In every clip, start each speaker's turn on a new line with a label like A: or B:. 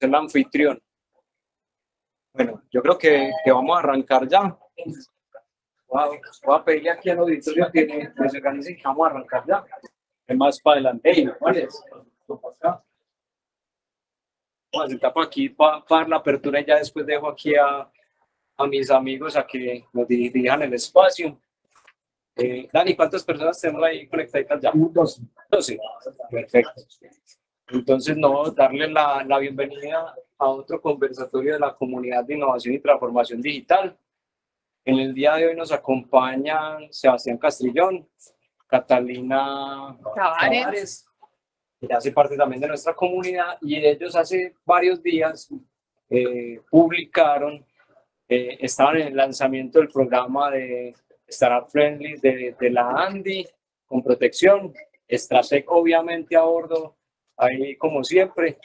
A: ser el anfitrión. Bueno, yo creo que vamos a arrancar ya. Voy a pedirle aquí al auditorio que se organice y vamos a arrancar ya. Es más para adelante. Hey, ¿cuál es? Vamos a sentar por aquí para dar la apertura y ya después dejo aquí a mis amigos a que nos dirijan el espacio. Dani, ¿cuántas personas tenemos ahí conectadas ya? 12. 12. Perfecto. Entonces, no, darle la bienvenida a otro conversatorio de la comunidad de innovación y transformación digital. En el día de hoy nos acompañan Sebastián Castrillón, Catalina Tavares, que hace parte también de nuestra comunidad, y ellos hace varios días publicaron, estaban en el lanzamiento del programa de Startup Friendly de la Andy, con protección, Stratec obviamente a bordo, ahí como siempre,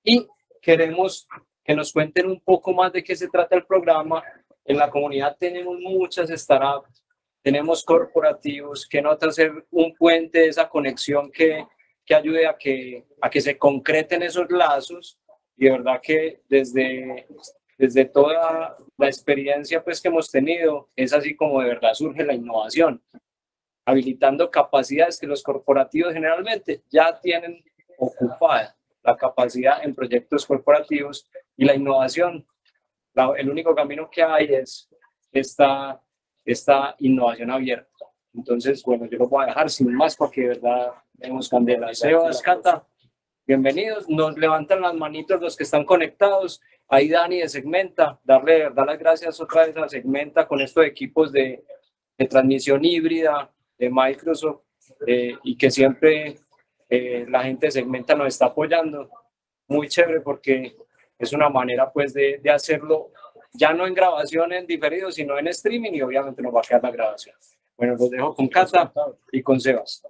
A: y queremos que nos cuenten un poco más de qué se trata el programa. En la comunidad tenemos muchas startups, tenemos corporativos, que nota ser un puente de esa conexión que ayude a que se concreten esos lazos, y de verdad que desde toda la experiencia pues, que hemos tenido, es así como de verdad surge la innovación, habilitando capacidades que los corporativos generalmente ya tienen ocupada, la capacidad en proyectos corporativos, y la innovación, el único camino que hay es esta innovación abierta. Entonces, bueno, yo lo voy a dejar sin más porque de verdad tenemos candela. Sebas, Cata, bienvenidos. Nos levantan las manitos los que están conectados. Ahí Dani de Segmenta, dar las gracias otra vez a Segmenta con estos equipos de transmisión híbrida de Microsoft, y que siempre la gente de Segmenta nos está apoyando. Muy chévere porque es una manera pues de hacerlo ya no en grabación en diferido, sino en streaming, y obviamente nos va a quedar la grabación. Bueno, los dejo con Cata y con Sebas.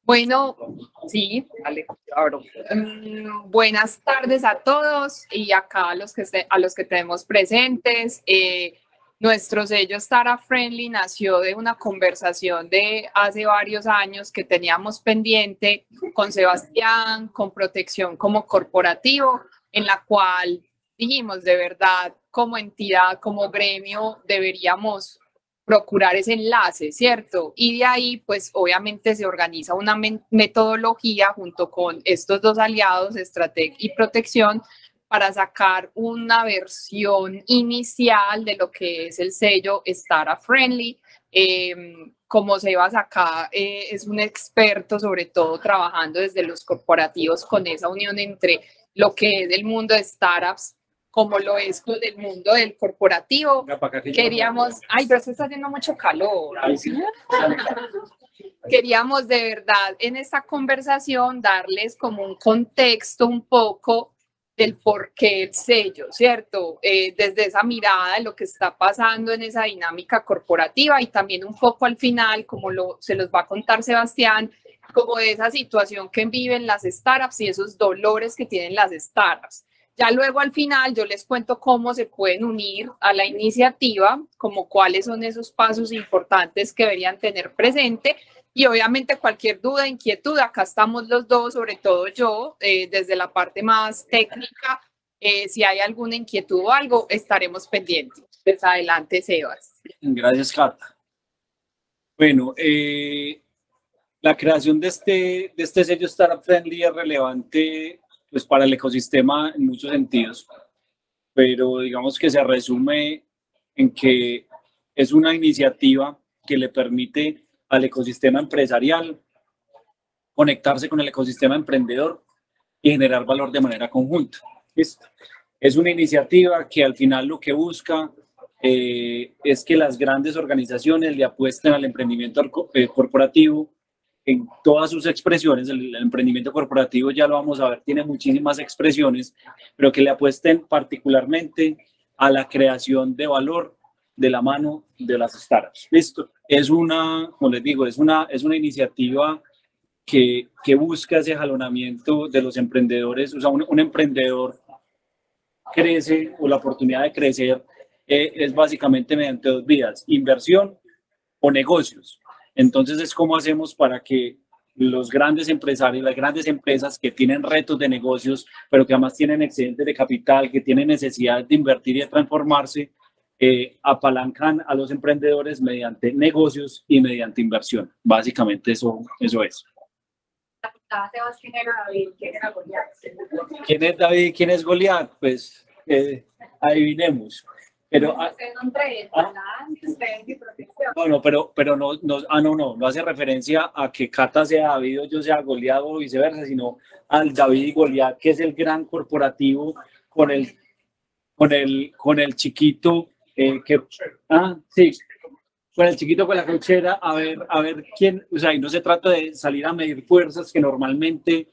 B: Bueno, sí, dale, abro. Buenas tardes a todos y acá a los que tenemos presentes. Nuestro sello Startup Friendly nació de una conversación de hace varios años que teníamos pendiente con Sebastián, con Protección como corporativo, en la cual dijimos de verdad como entidad, como gremio, deberíamos procurar ese enlace, ¿cierto? Y de ahí, pues obviamente se organiza una metodología junto con estos dos aliados, Stratec y Protección, para sacar una versión inicial de lo que es el sello Startup Friendly. Como Sebas acá es un experto, sobre todo trabajando desde los corporativos con esa unión entre lo que es el mundo de startups, como lo es del mundo del corporativo. Queríamos, ay, pero se está haciendo mucho calor. Queríamos de verdad en esta conversación darles como un contexto un poco del por qué el sello, ¿cierto? Desde esa mirada de lo que está pasando en esa dinámica corporativa, y también un poco al final, como se los va a contar Sebastián, como de esa situación que viven las startups y esos dolores que tienen las startups. Ya luego al final yo les cuento cómo se pueden unir a la iniciativa, como cuáles son esos pasos importantes que deberían tener presente. Y obviamente cualquier duda, inquietud, acá estamos los dos, sobre todo yo, desde la parte más técnica. Si hay alguna inquietud o algo, estaremos pendientes. Pues adelante, Sebas.
C: Gracias, Cata. Bueno, la creación de este sello Startup Friendly es relevante pues, para el ecosistema en muchos sentidos, pero digamos que se resume en que es una iniciativa que le permite al ecosistema empresarial conectarse con el ecosistema emprendedor y generar valor de manera conjunta. Es una iniciativa que al final lo que busca es que las grandes organizaciones le apuesten al emprendimiento corporativo en todas sus expresiones. El emprendimiento corporativo, ya lo vamos a ver, tiene muchísimas expresiones, pero que le apuesten particularmente a la creación de valor de la mano de las startups. Listo. Es una, como les digo, es una iniciativa que busca ese jalonamiento de los emprendedores. O sea, un emprendedor crece, o la oportunidad de crecer es básicamente mediante dos vías: inversión o negocios. Entonces es cómo hacemos para que los grandes empresarios, las grandes empresas que tienen retos de negocios, pero que además tienen excedentes de capital, que tienen necesidad de invertir y de transformarse, apalancan a los emprendedores mediante negocios y mediante inversión. Básicamente eso es.
B: ¿Quién era David? ¿Quién era Goliat?
C: ¿Quién es David y quién es Goliat? Pues adivinemos. Pero, bueno, pero no hace referencia a que Cata sea David o yo sea Goliat o viceversa, sino al David y Goliat, que es el gran corporativo con el chiquito sí, con el chiquito con la cochera, a ver quién, o sea, y no se trata de salir a medir fuerzas, que normalmente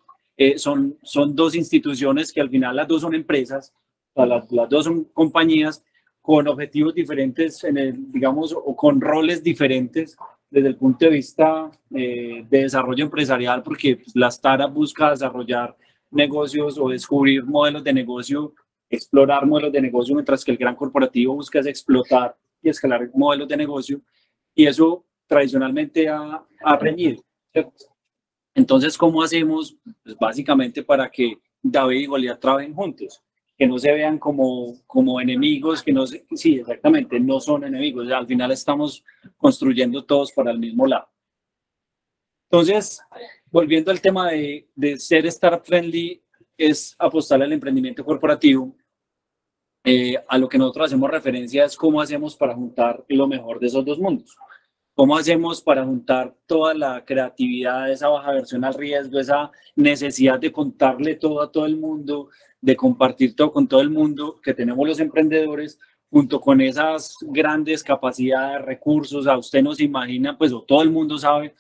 C: son dos instituciones que al final las dos son empresas, o sea, las dos son compañías con objetivos diferentes, digamos, o con roles diferentes desde el punto de vista de desarrollo empresarial, porque pues, la startup busca desarrollar negocios o descubrir modelos de negocio, explorar modelos de negocio, mientras que el gran corporativo busca es explotar y escalar modelos de negocio, y eso tradicionalmente ha aprendido, ¿cierto? Entonces, ¿cómo hacemos? Pues básicamente para que David y Goliat trabajen juntos, que no se vean como enemigos, sí, exactamente, no son enemigos, al final estamos construyendo todos para el mismo lado. Entonces, volviendo al tema de ser startup friendly, es apostar al emprendimiento corporativo. A lo que nosotros hacemos referencia es cómo hacemos para juntar lo mejor de esos dos mundos. ¿Cómo hacemos para juntar toda la creatividad, esa baja versión al riesgo, esa necesidad de contarle todo a todo el mundo, de compartir todo con todo el mundo que tenemos los emprendedores, junto con esas grandes capacidades, recursos? A usted no se imagina, pues, o todo el mundo sabe,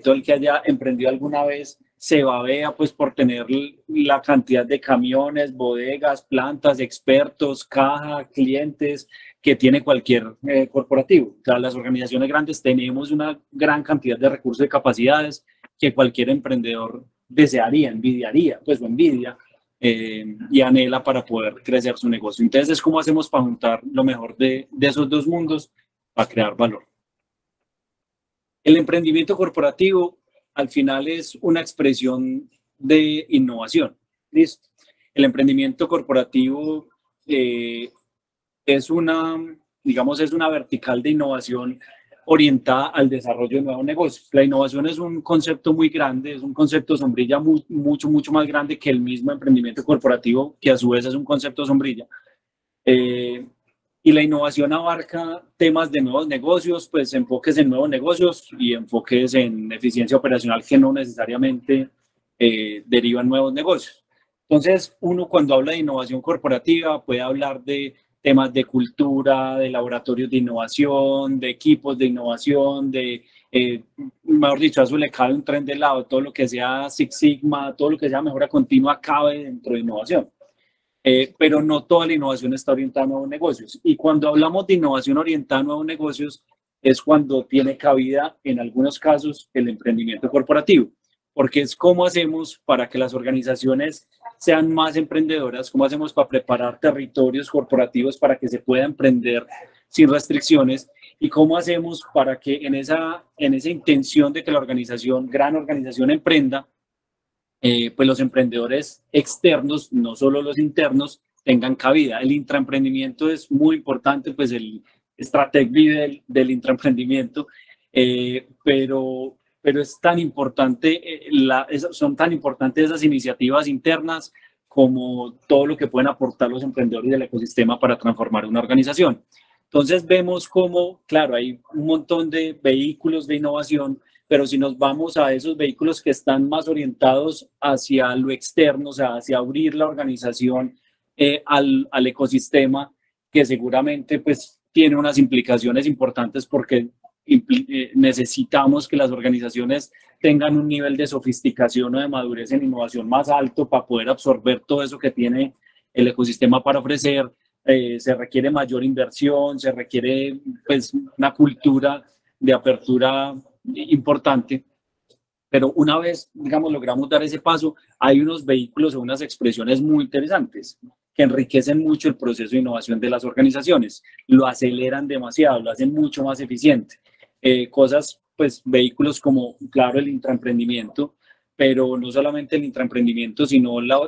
C: todo el que haya emprendido alguna vez se babea pues por tener la cantidad de camiones, bodegas, plantas, expertos, caja, clientes que tiene cualquier corporativo. O sea, las organizaciones grandes tenemos una gran cantidad de recursos y capacidades que cualquier emprendedor desearía, envidiaría, pues lo envidia y anhela para poder crecer su negocio. Entonces, ¿cómo hacemos para juntar lo mejor de esos dos mundos para crear valor? El emprendimiento corporativo al final es una expresión de innovación. ¿Listo? El emprendimiento corporativo es una vertical de innovación orientada al desarrollo de nuevos negocios. La innovación es un concepto muy grande, es un concepto sombrilla mucho más grande que el mismo emprendimiento corporativo, que a su vez es un concepto sombrilla. Y la innovación abarca temas de nuevos negocios, pues enfoques en nuevos negocios y enfoques en eficiencia operacional que no necesariamente derivan nuevos negocios. Entonces, uno cuando habla de innovación corporativa puede hablar de temas de cultura, de laboratorios de innovación, de equipos de innovación, mejor dicho, a eso le cabe un tren de lado, todo lo que sea Six Sigma, todo lo que sea mejora continua cabe dentro de innovación. Pero no toda la innovación está orientada a nuevos negocios. Y cuando hablamos de innovación orientada a nuevos negocios, es cuando tiene cabida, en algunos casos, el emprendimiento corporativo. Porque es cómo hacemos para que las organizaciones sean más emprendedoras, cómo hacemos para preparar territorios corporativos para que se pueda emprender sin restricciones, y cómo hacemos para que en esa intención de que la gran organización emprenda, pues los emprendedores externos, no solo los internos, tengan cabida. El intraemprendimiento es muy importante, pues el strategy del intraemprendimiento, pero es tan importante, son tan importantes esas iniciativas internas como todo lo que pueden aportar los emprendedores del ecosistema para transformar una organización. Entonces vemos cómo, claro, hay un montón de vehículos de innovación, pero si nos vamos a esos vehículos que están más orientados hacia lo externo, o sea, hacia abrir la organización al ecosistema, que seguramente pues tiene unas implicaciones importantes porque necesitamos que las organizaciones tengan un nivel de sofisticación o de madurez en innovación más alto para poder absorber todo eso que tiene el ecosistema para ofrecer. Se requiere mayor inversión, se requiere pues una cultura de apertura importante, pero una vez, digamos, logramos dar ese paso, hay unos vehículos o unas expresiones muy interesantes que enriquecen mucho el proceso de innovación de las organizaciones, lo aceleran demasiado, lo hacen mucho más eficiente. Cosas pues, vehículos como, claro, el intraemprendimiento, pero no solamente el intraemprendimiento, sino la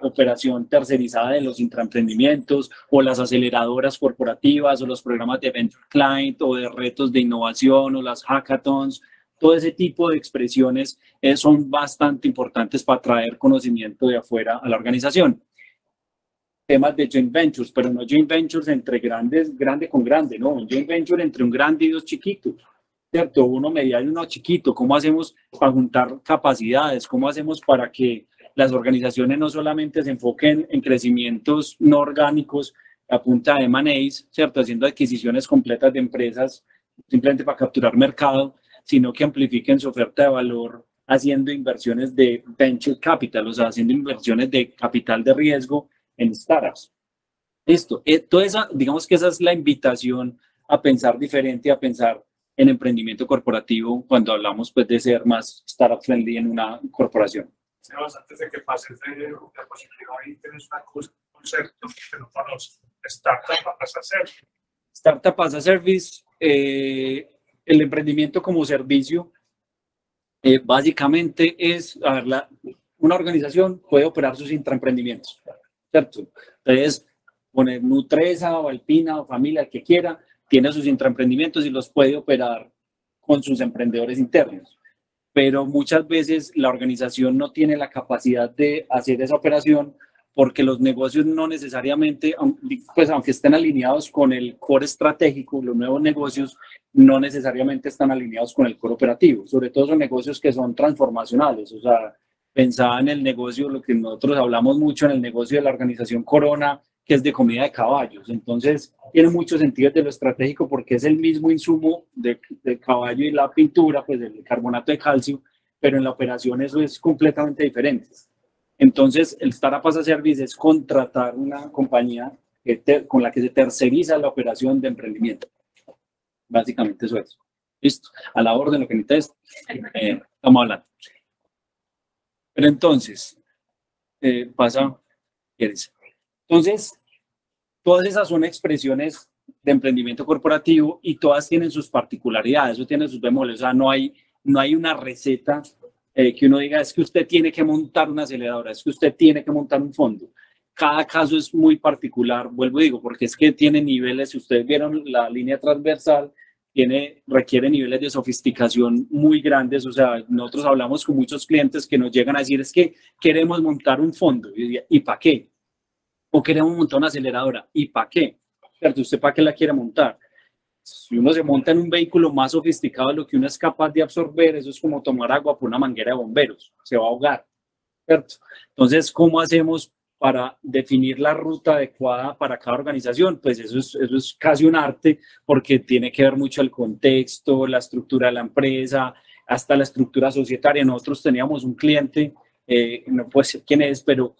C: operación tercerizada de los intraemprendimientos o las aceleradoras corporativas o los programas de Venture Client o de retos de innovación o las hackathons. Todo ese tipo de expresiones son bastante importantes para traer conocimiento de afuera a la organización. Temas de joint ventures, pero no joint ventures entre grandes, grande con grande, no, un joint venture entre un grande y dos chiquitos, ¿cierto? Uno mediano y uno chiquito. ¿Cómo hacemos para juntar capacidades? ¿Cómo hacemos para que las organizaciones no solamente se enfoquen en crecimientos no orgánicos a punta de M&As, ¿cierto? Haciendo adquisiciones completas de empresas simplemente para capturar mercado, sino que amplifiquen su oferta de valor haciendo inversiones de venture capital, o sea, haciendo inversiones de capital de riesgo en startups. Listo. Toda esa, digamos que esa es la invitación a pensar diferente, a pensar en emprendimiento corporativo cuando hablamos pues de ser más startup friendly en una corporación.
D: Sebas, antes de que pases de diapositiva, ahí tienes un concepto que no conoces, Startup as a Service.
C: Startup as a Service, el emprendimiento como servicio, básicamente es, a ver, una organización puede operar sus intraemprendimientos, ¿cierto? Entonces, poner Nutresa o Alpina o Familia, el que quiera, tiene sus intraemprendimientos y los puede operar con sus emprendedores internos. Pero muchas veces la organización no tiene la capacidad de hacer esa operación porque los negocios no necesariamente, pues aunque estén alineados con el core estratégico, los nuevos negocios no necesariamente están alineados con el core operativo. Sobre todo son negocios que son transformacionales. O sea, pensaba en el negocio, lo que nosotros hablamos mucho en el negocio de la organización Corona, que es de comida de caballos. Entonces, tiene mucho sentido desde lo estratégico porque es el mismo insumo de caballo y la pintura, pues el carbonato de calcio, pero en la operación eso es completamente diferente. Entonces, el Startup as a Service es contratar una compañía con la que se terceriza la operación de emprendimiento. Básicamente eso es. Listo. A la orden, lo que necesites, estamos hablando. Pero entonces, ¿quieres? Entonces, todas esas son expresiones de emprendimiento corporativo y todas tienen sus particularidades, eso tiene sus bemoles. O sea, no hay una receta que uno diga, es que usted tiene que montar una aceleradora, es que usted tiene que montar un fondo. Cada caso es muy particular, vuelvo y digo, porque es que tiene niveles, si ustedes vieron la línea transversal, requiere niveles de sofisticación muy grandes. O sea, nosotros hablamos con muchos clientes que nos llegan a decir, es que queremos montar un fondo, ¿y para qué? O queremos montar una aceleradora, ¿y para qué? ¿Cierto? ¿Usted para qué la quiere montar? Si uno se monta en un vehículo más sofisticado de lo que uno es capaz de absorber, eso es como tomar agua por una manguera de bomberos, se va a ahogar, ¿cierto? Entonces, ¿cómo hacemos para definir la ruta adecuada para cada organización? Pues eso es casi un arte, porque tiene que ver mucho el contexto, la estructura de la empresa, hasta la estructura societaria. Nosotros teníamos un cliente, no puedo decir quién es, pero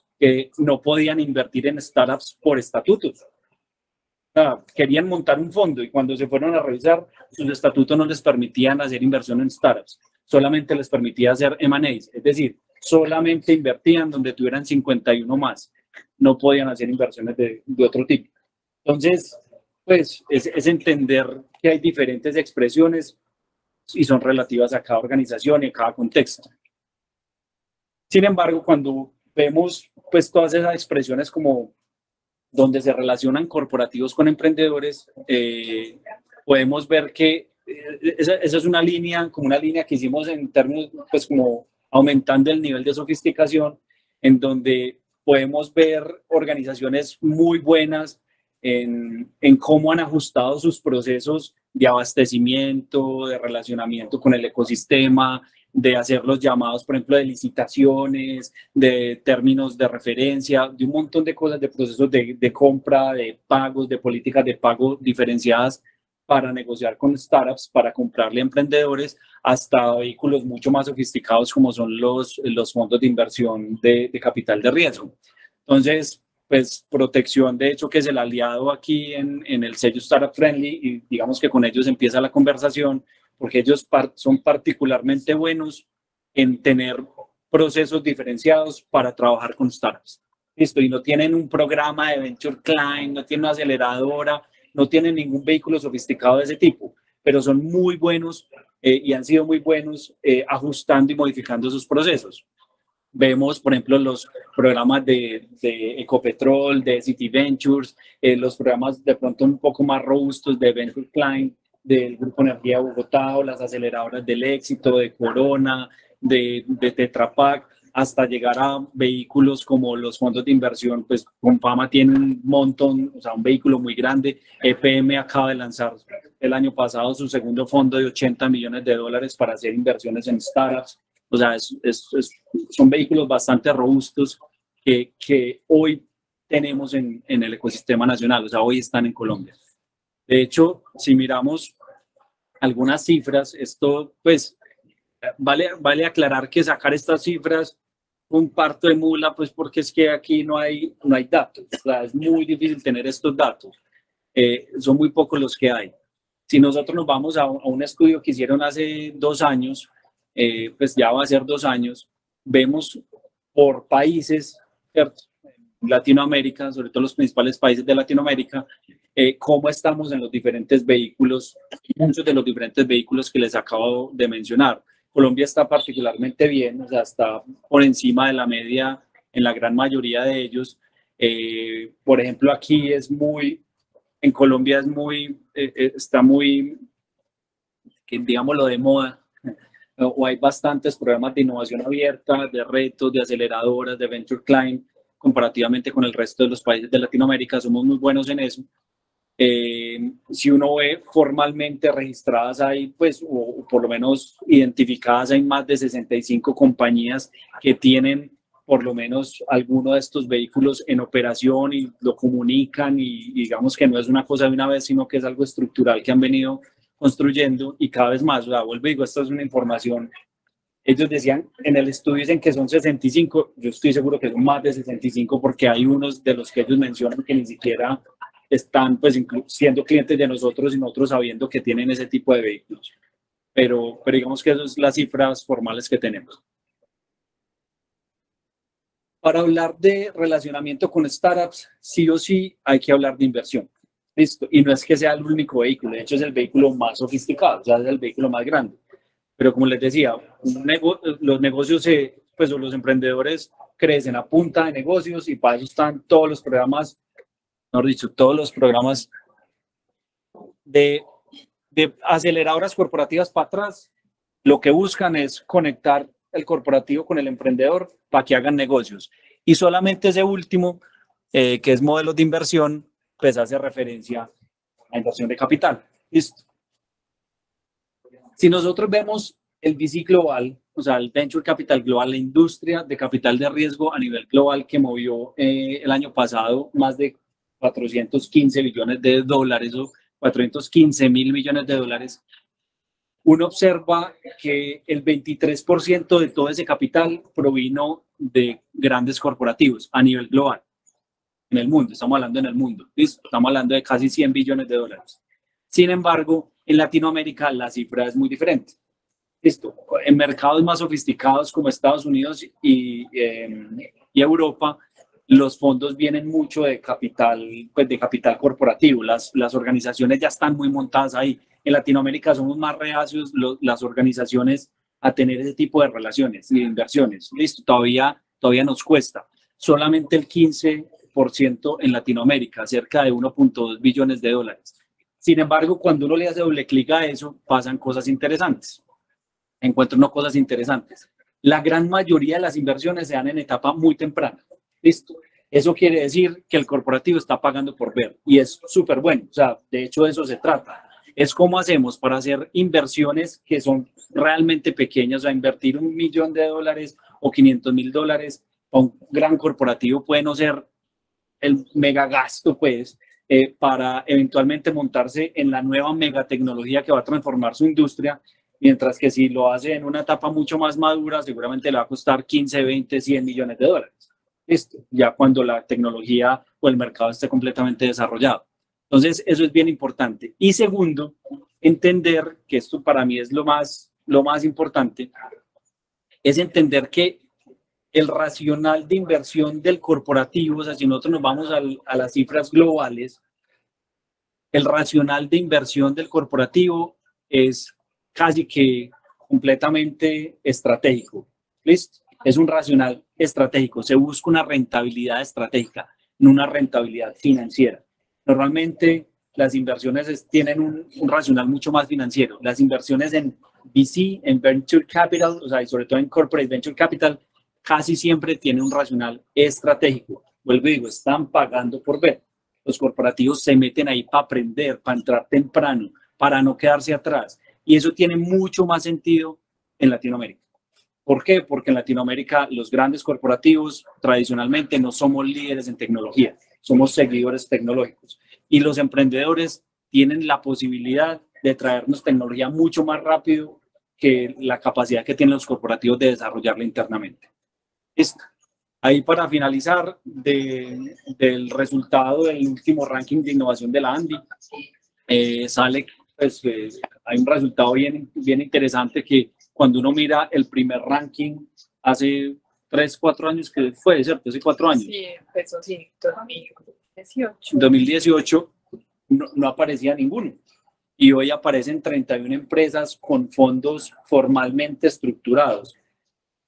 C: no podían invertir en startups por estatutos. O sea, querían montar un fondo y cuando se fueron a revisar, sus estatutos no les permitían hacer inversión en startups, solamente les permitía hacer M&As, es decir, solamente invertían donde tuvieran 51 más, no podían hacer inversiones de otro tipo. Entonces, pues es entender que hay diferentes expresiones y son relativas a cada organización y a cada contexto. Sin embargo, cuando vemos pues todas esas expresiones como donde se relacionan corporativos con emprendedores, podemos ver que esa es una línea, como una línea que hicimos en términos, pues como aumentando el nivel de sofisticación, en donde podemos ver organizaciones muy buenas en cómo han ajustado sus procesos de abastecimiento, de relacionamiento con el ecosistema, de hacer los llamados, por ejemplo, de licitaciones, de términos de referencia, de un montón de cosas, de procesos de compra, de pagos, de políticas de pago diferenciadas para negociar con startups, para comprarle a emprendedores, hasta vehículos mucho más sofisticados como son los fondos de inversión de capital de riesgo. Entonces, pues Protección, de hecho, que es el aliado aquí en el sello Startup Friendly, y digamos que con ellos empieza la conversación, porque ellos son particularmente buenos en tener procesos diferenciados para trabajar con startups. Listo, y no tienen un programa de Venture Client, no tienen una aceleradora, no tienen ningún vehículo sofisticado de ese tipo, pero son muy buenos y han sido muy buenos ajustando y modificando sus procesos. Vemos, por ejemplo, los programas de Ecopetrol, de City Ventures, los programas de pronto un poco más robustos de Venture Client, del Grupo Energía de Bogotá, o las aceleradoras del Éxito, de Corona, de Tetra Pak, hasta llegar a vehículos como los fondos de inversión. Pues Confama tiene un montón, o sea, un vehículo muy grande. EPM acaba de lanzar el año pasado su segundo fondo de $80 millones para hacer inversiones en startups. O sea, son vehículos bastante robustos que hoy tenemos en el ecosistema nacional, o sea, hoy están en Colombia. De hecho, si miramos algunas cifras, esto pues vale aclarar que sacar estas cifras un parto de mula, pues porque es que aquí no hay datos, o sea, es muy difícil tener estos datos, son muy pocos los que hay. Si nosotros nos vamos a un estudio que hicieron hace 2 años, pues ya va a ser 2 años, vemos por países, ¿cierto? En Latinoamérica, sobre todo los principales países de Latinoamérica, cómo estamos en los diferentes vehículos, muchos de los diferentes vehículos que les acabo de mencionar. Colombia está particularmente bien, o sea, está por encima de la media en la gran mayoría de ellos. Por ejemplo, aquí en Colombia está muy, digámoslo, de moda, o hay bastantes programas de innovación abierta, de retos, de aceleradoras, de Venture Client, comparativamente con el resto de los países de Latinoamérica. Somos muy buenos en eso. Si uno ve formalmente registradas hay, pues, o por lo menos identificadas, hay más de 65 compañías que tienen por lo menos alguno de estos vehículos en operación y lo comunican, y digamos que no es una cosa de una vez, sino que es algo estructural que han venido construyendo y cada vez más. O sea, vuelvo y digo, esto es una información. Ellos decían, en el estudio dicen que son 65, yo estoy seguro que son más de 65 porque hay unos de los que ellos mencionan que ni siquiera están pues siendo clientes de nosotros y nosotros sabiendo que tienen ese tipo de vehículos. Pero digamos que esas son las cifras formales que tenemos. Para hablar de relacionamiento con startups, sí o sí hay que hablar de inversión. Listo. Y no es que sea el único vehículo, de hecho es el vehículo más sofisticado, o sea, es el vehículo más grande. Pero como les decía, los negocios, pues, o los emprendedores crecen a punta de negocios, y para eso están todos los programas, mejor dicho, todos los programas de aceleradoras corporativas para atrás. Lo que buscan es conectar el corporativo con el emprendedor para que hagan negocios. Y solamente ese último, que es modelos de inversión, pues hace referencia a la inversión de capital. Listo. Si nosotros vemos el VC global, o sea, el Venture Capital global, la industria de capital de riesgo a nivel global que movió el año pasado más de 415 billones de dólares o 415.000 millones de dólares, uno observa que el 23% de todo ese capital provino de grandes corporativos a nivel global. En el mundo, estamos hablando en el mundo, ¿listo? Estamos hablando de casi 100 billones de dólares. Sin embargo, en Latinoamérica la cifra es muy diferente. ¿Listo? En mercados más sofisticados como Estados Unidos y Europa, los fondos vienen mucho de capital, pues de capital corporativo. Las organizaciones ya están muy montadas ahí. En Latinoamérica somos más reacios las organizaciones a tener ese tipo de relaciones y de inversiones. ¿Listo? Todavía nos cuesta. Solamente el 15% en Latinoamérica, cerca de 1.2 billones de dólares. Sin embargo, cuando uno le hace doble clic a eso, pasan cosas interesantes. Encuentro unas cosas interesantes. La gran mayoría de las inversiones se dan en etapa muy temprana. ¿Listo? Eso quiere decir que el corporativo está pagando por ver, y es súper bueno. O sea, de hecho de eso se trata. Es cómo hacemos para hacer inversiones que son realmente pequeñas. O sea, invertir $1 millón o $500.000 a un gran corporativo puede no ser el mega gasto, pues, para eventualmente montarse en la nueva megatecnología que va a transformar su industria, mientras que si lo hace en una etapa mucho más madura, seguramente le va a costar 15, 20, 100 millones de dólares. Listo, ya cuando la tecnología o el mercado esté completamente desarrollado. Entonces, eso es bien importante. Y segundo, entender que esto para mí es lo más importante, es entender que el racional de inversión del corporativo, o sea, si nosotros nos vamos a las cifras globales, el racional de inversión del corporativo es casi que completamente estratégico. ¿Listo? Es un racional estratégico. Se busca una rentabilidad estratégica, no una rentabilidad financiera. Normalmente las inversiones tienen un racional mucho más financiero. Las inversiones en VC, en Venture Capital, o sea, y sobre todo en Corporate Venture Capital, casi siempre tienen un racional estratégico. Vuelvo y digo, están pagando por ver. Los corporativos se meten ahí para aprender, para entrar temprano, para no quedarse atrás. Y eso tiene mucho más sentido en Latinoamérica. ¿Por qué? Porque en Latinoamérica los grandes corporativos tradicionalmente no somos líderes en tecnología, somos seguidores tecnológicos. Y los emprendedores tienen la posibilidad de traernos tecnología mucho más rápido que la capacidad que tienen los corporativos de desarrollarla internamente. Listo. Ahí para finalizar, del resultado del último ranking de innovación de la ANDI, sale, pues, hay un resultado bien interesante que cuando uno mira el primer ranking hace 3, 4 años que fue, ¿cierto? Hace 4 años.
B: Sí, empezó sí, 2018.
C: En 2018 no aparecía ninguno. Y hoy aparecen 31 empresas con fondos formalmente estructurados.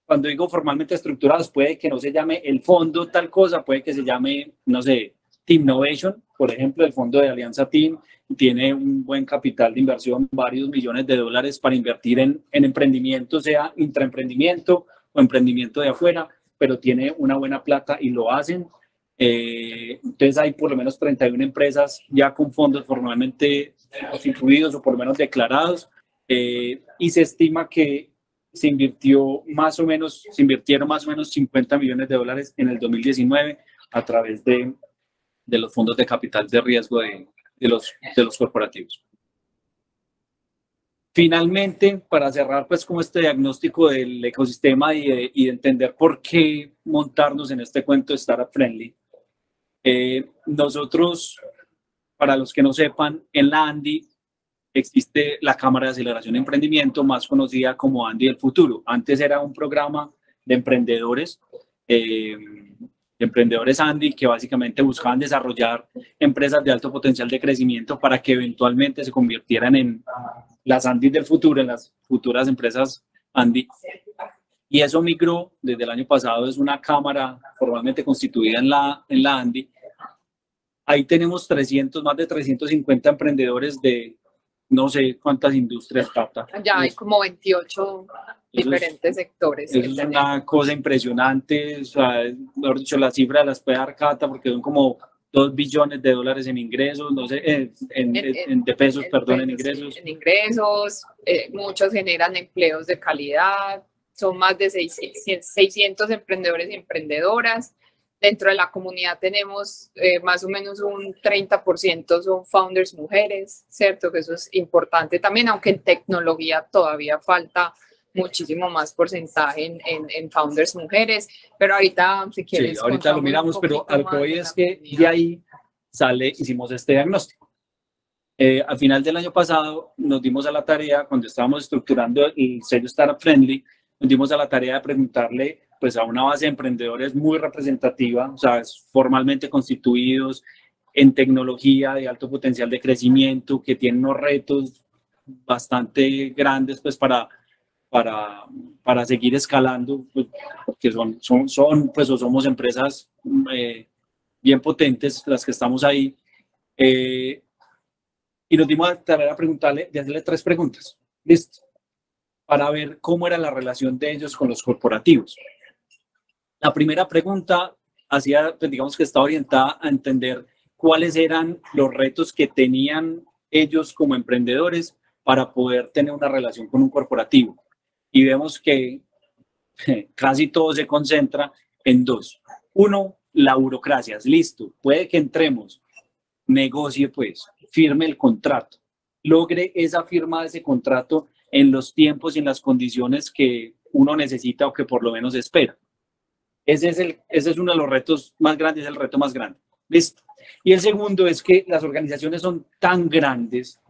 C: Cuando digo formalmente estructurados, puede que no se llame el fondo tal cosa, puede que se llame, no sé, Team Innovation, por ejemplo, el fondo de Alianza Team tiene un buen capital de inversión, varios millones de dólares para invertir en emprendimiento, sea intraemprendimiento o emprendimiento de afuera, pero tiene una buena plata y lo hacen. Entonces hay por lo menos 31 empresas ya con fondos formalmente constituidos o por lo menos declarados, y se estima que se invirtieron más o menos 50 millones de dólares en el 2019 a través de los fondos de capital de riesgo de los corporativos. Finalmente, para cerrar pues como este diagnóstico del ecosistema y de entender por qué montarnos en este cuento de Startup Friendly, nosotros, para los que no sepan, en la ANDI existe la Cámara de Aceleración de Emprendimiento, más conocida como ANDI del Futuro. Antes era un programa de emprendedores, ANDI, que básicamente buscaban desarrollar empresas de alto potencial de crecimiento para que eventualmente se convirtieran en las ANDI del futuro, en las futuras empresas ANDI. Y eso migró desde el año pasado, es una cámara formalmente constituida en la ANDI. Ahí tenemos más de 350 emprendedores de no sé cuántas industrias, Tata.
B: Ya hay como 28 diferentes sectores.
C: Eso es una cosa impresionante, o sea, mejor dicho, la cifra las puede dar Cata porque son como 2 billones de dólares en ingresos, no sé, de pesos, perdón, en ingresos.
B: En ingresos, muchos generan empleos de calidad, son más de 600 emprendedores y emprendedoras. Dentro de la comunidad tenemos más o menos un 30% son founders mujeres, ¿cierto? Que eso es importante también, aunque en tecnología todavía falta muchísimo más porcentaje en founders mujeres, pero ahorita, si quieres...
C: Sí, ahorita lo miramos, pero a lo que voy es que de ahí hicimos este diagnóstico. Al final del año pasado nos dimos a la tarea, cuando estábamos estructurando el sello Startup Friendly, nos dimos a la tarea de preguntarle pues a una base de emprendedores muy representativa, o sea, formalmente constituidos en tecnología de alto potencial de crecimiento, que tienen unos retos bastante grandes pues para seguir escalando, pues, porque somos empresas bien potentes las que estamos ahí, y nos dimos a la tarea de hacerle 3 preguntas, listo, para ver cómo era la relación de ellos con los corporativos. La primera pregunta pues, digamos que está orientada a entender cuáles eran los retos que tenían ellos como emprendedores para poder tener una relación con un corporativo. Y vemos que casi todo se concentra en 2. 1, la burocracia. Listo, puede que entremos, negocie pues, firme el contrato, logre esa firma de ese contrato en los tiempos y en las condiciones que uno necesita o que por lo menos espera. Ese es uno de los retos más grandes, el reto más grande. ¿Listo? Y el segundo es que las organizaciones son tan grandes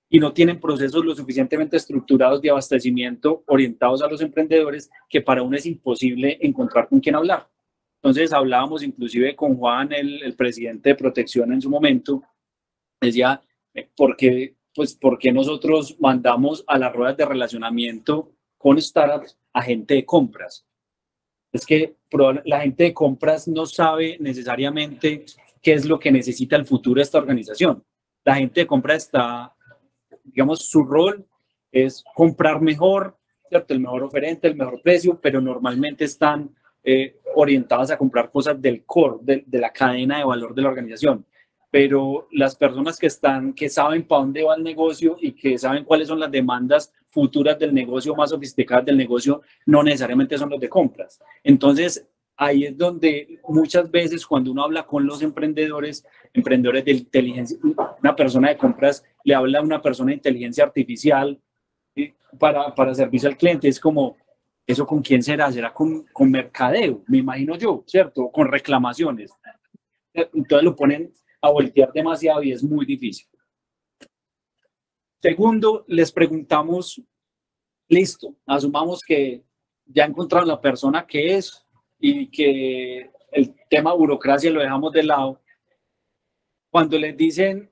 C: y no tienen procesos lo suficientemente estructurados de abastecimiento orientados a los emprendedores que para uno es imposible encontrar con quién hablar. Entonces hablábamos inclusive con Juan, el presidente de Protección en su momento, decía, ¿por qué pues, ¿por qué nosotros mandamos a las ruedas de relacionamiento con startups a gente de compras? Es que la gente de compras no sabe necesariamente qué es lo que necesita el futuro de esta organización. La gente de compras está, digamos, su rol es comprar mejor, ¿cierto? El mejor oferente, el mejor precio, pero normalmente están orientadas a comprar cosas del core, de la cadena de valor de la organización. Pero las personas que saben para dónde va el negocio y que saben cuáles son las demandas futuras del negocio, más sofisticadas del negocio, no necesariamente son los de compras. Entonces, ahí es donde muchas veces cuando uno habla con los emprendedores de inteligencia, una persona de compras le habla a una persona de inteligencia artificial para servicio al cliente, es como, ¿eso con quién será? ¿Será con mercadeo? Me imagino yo, ¿cierto? Con reclamaciones. Entonces lo ponen a voltear demasiado y es muy difícil. Segundo, les preguntamos, listo, asumamos que ya encontraron la persona que es y que el tema burocracia lo dejamos de lado. Cuando les dicen,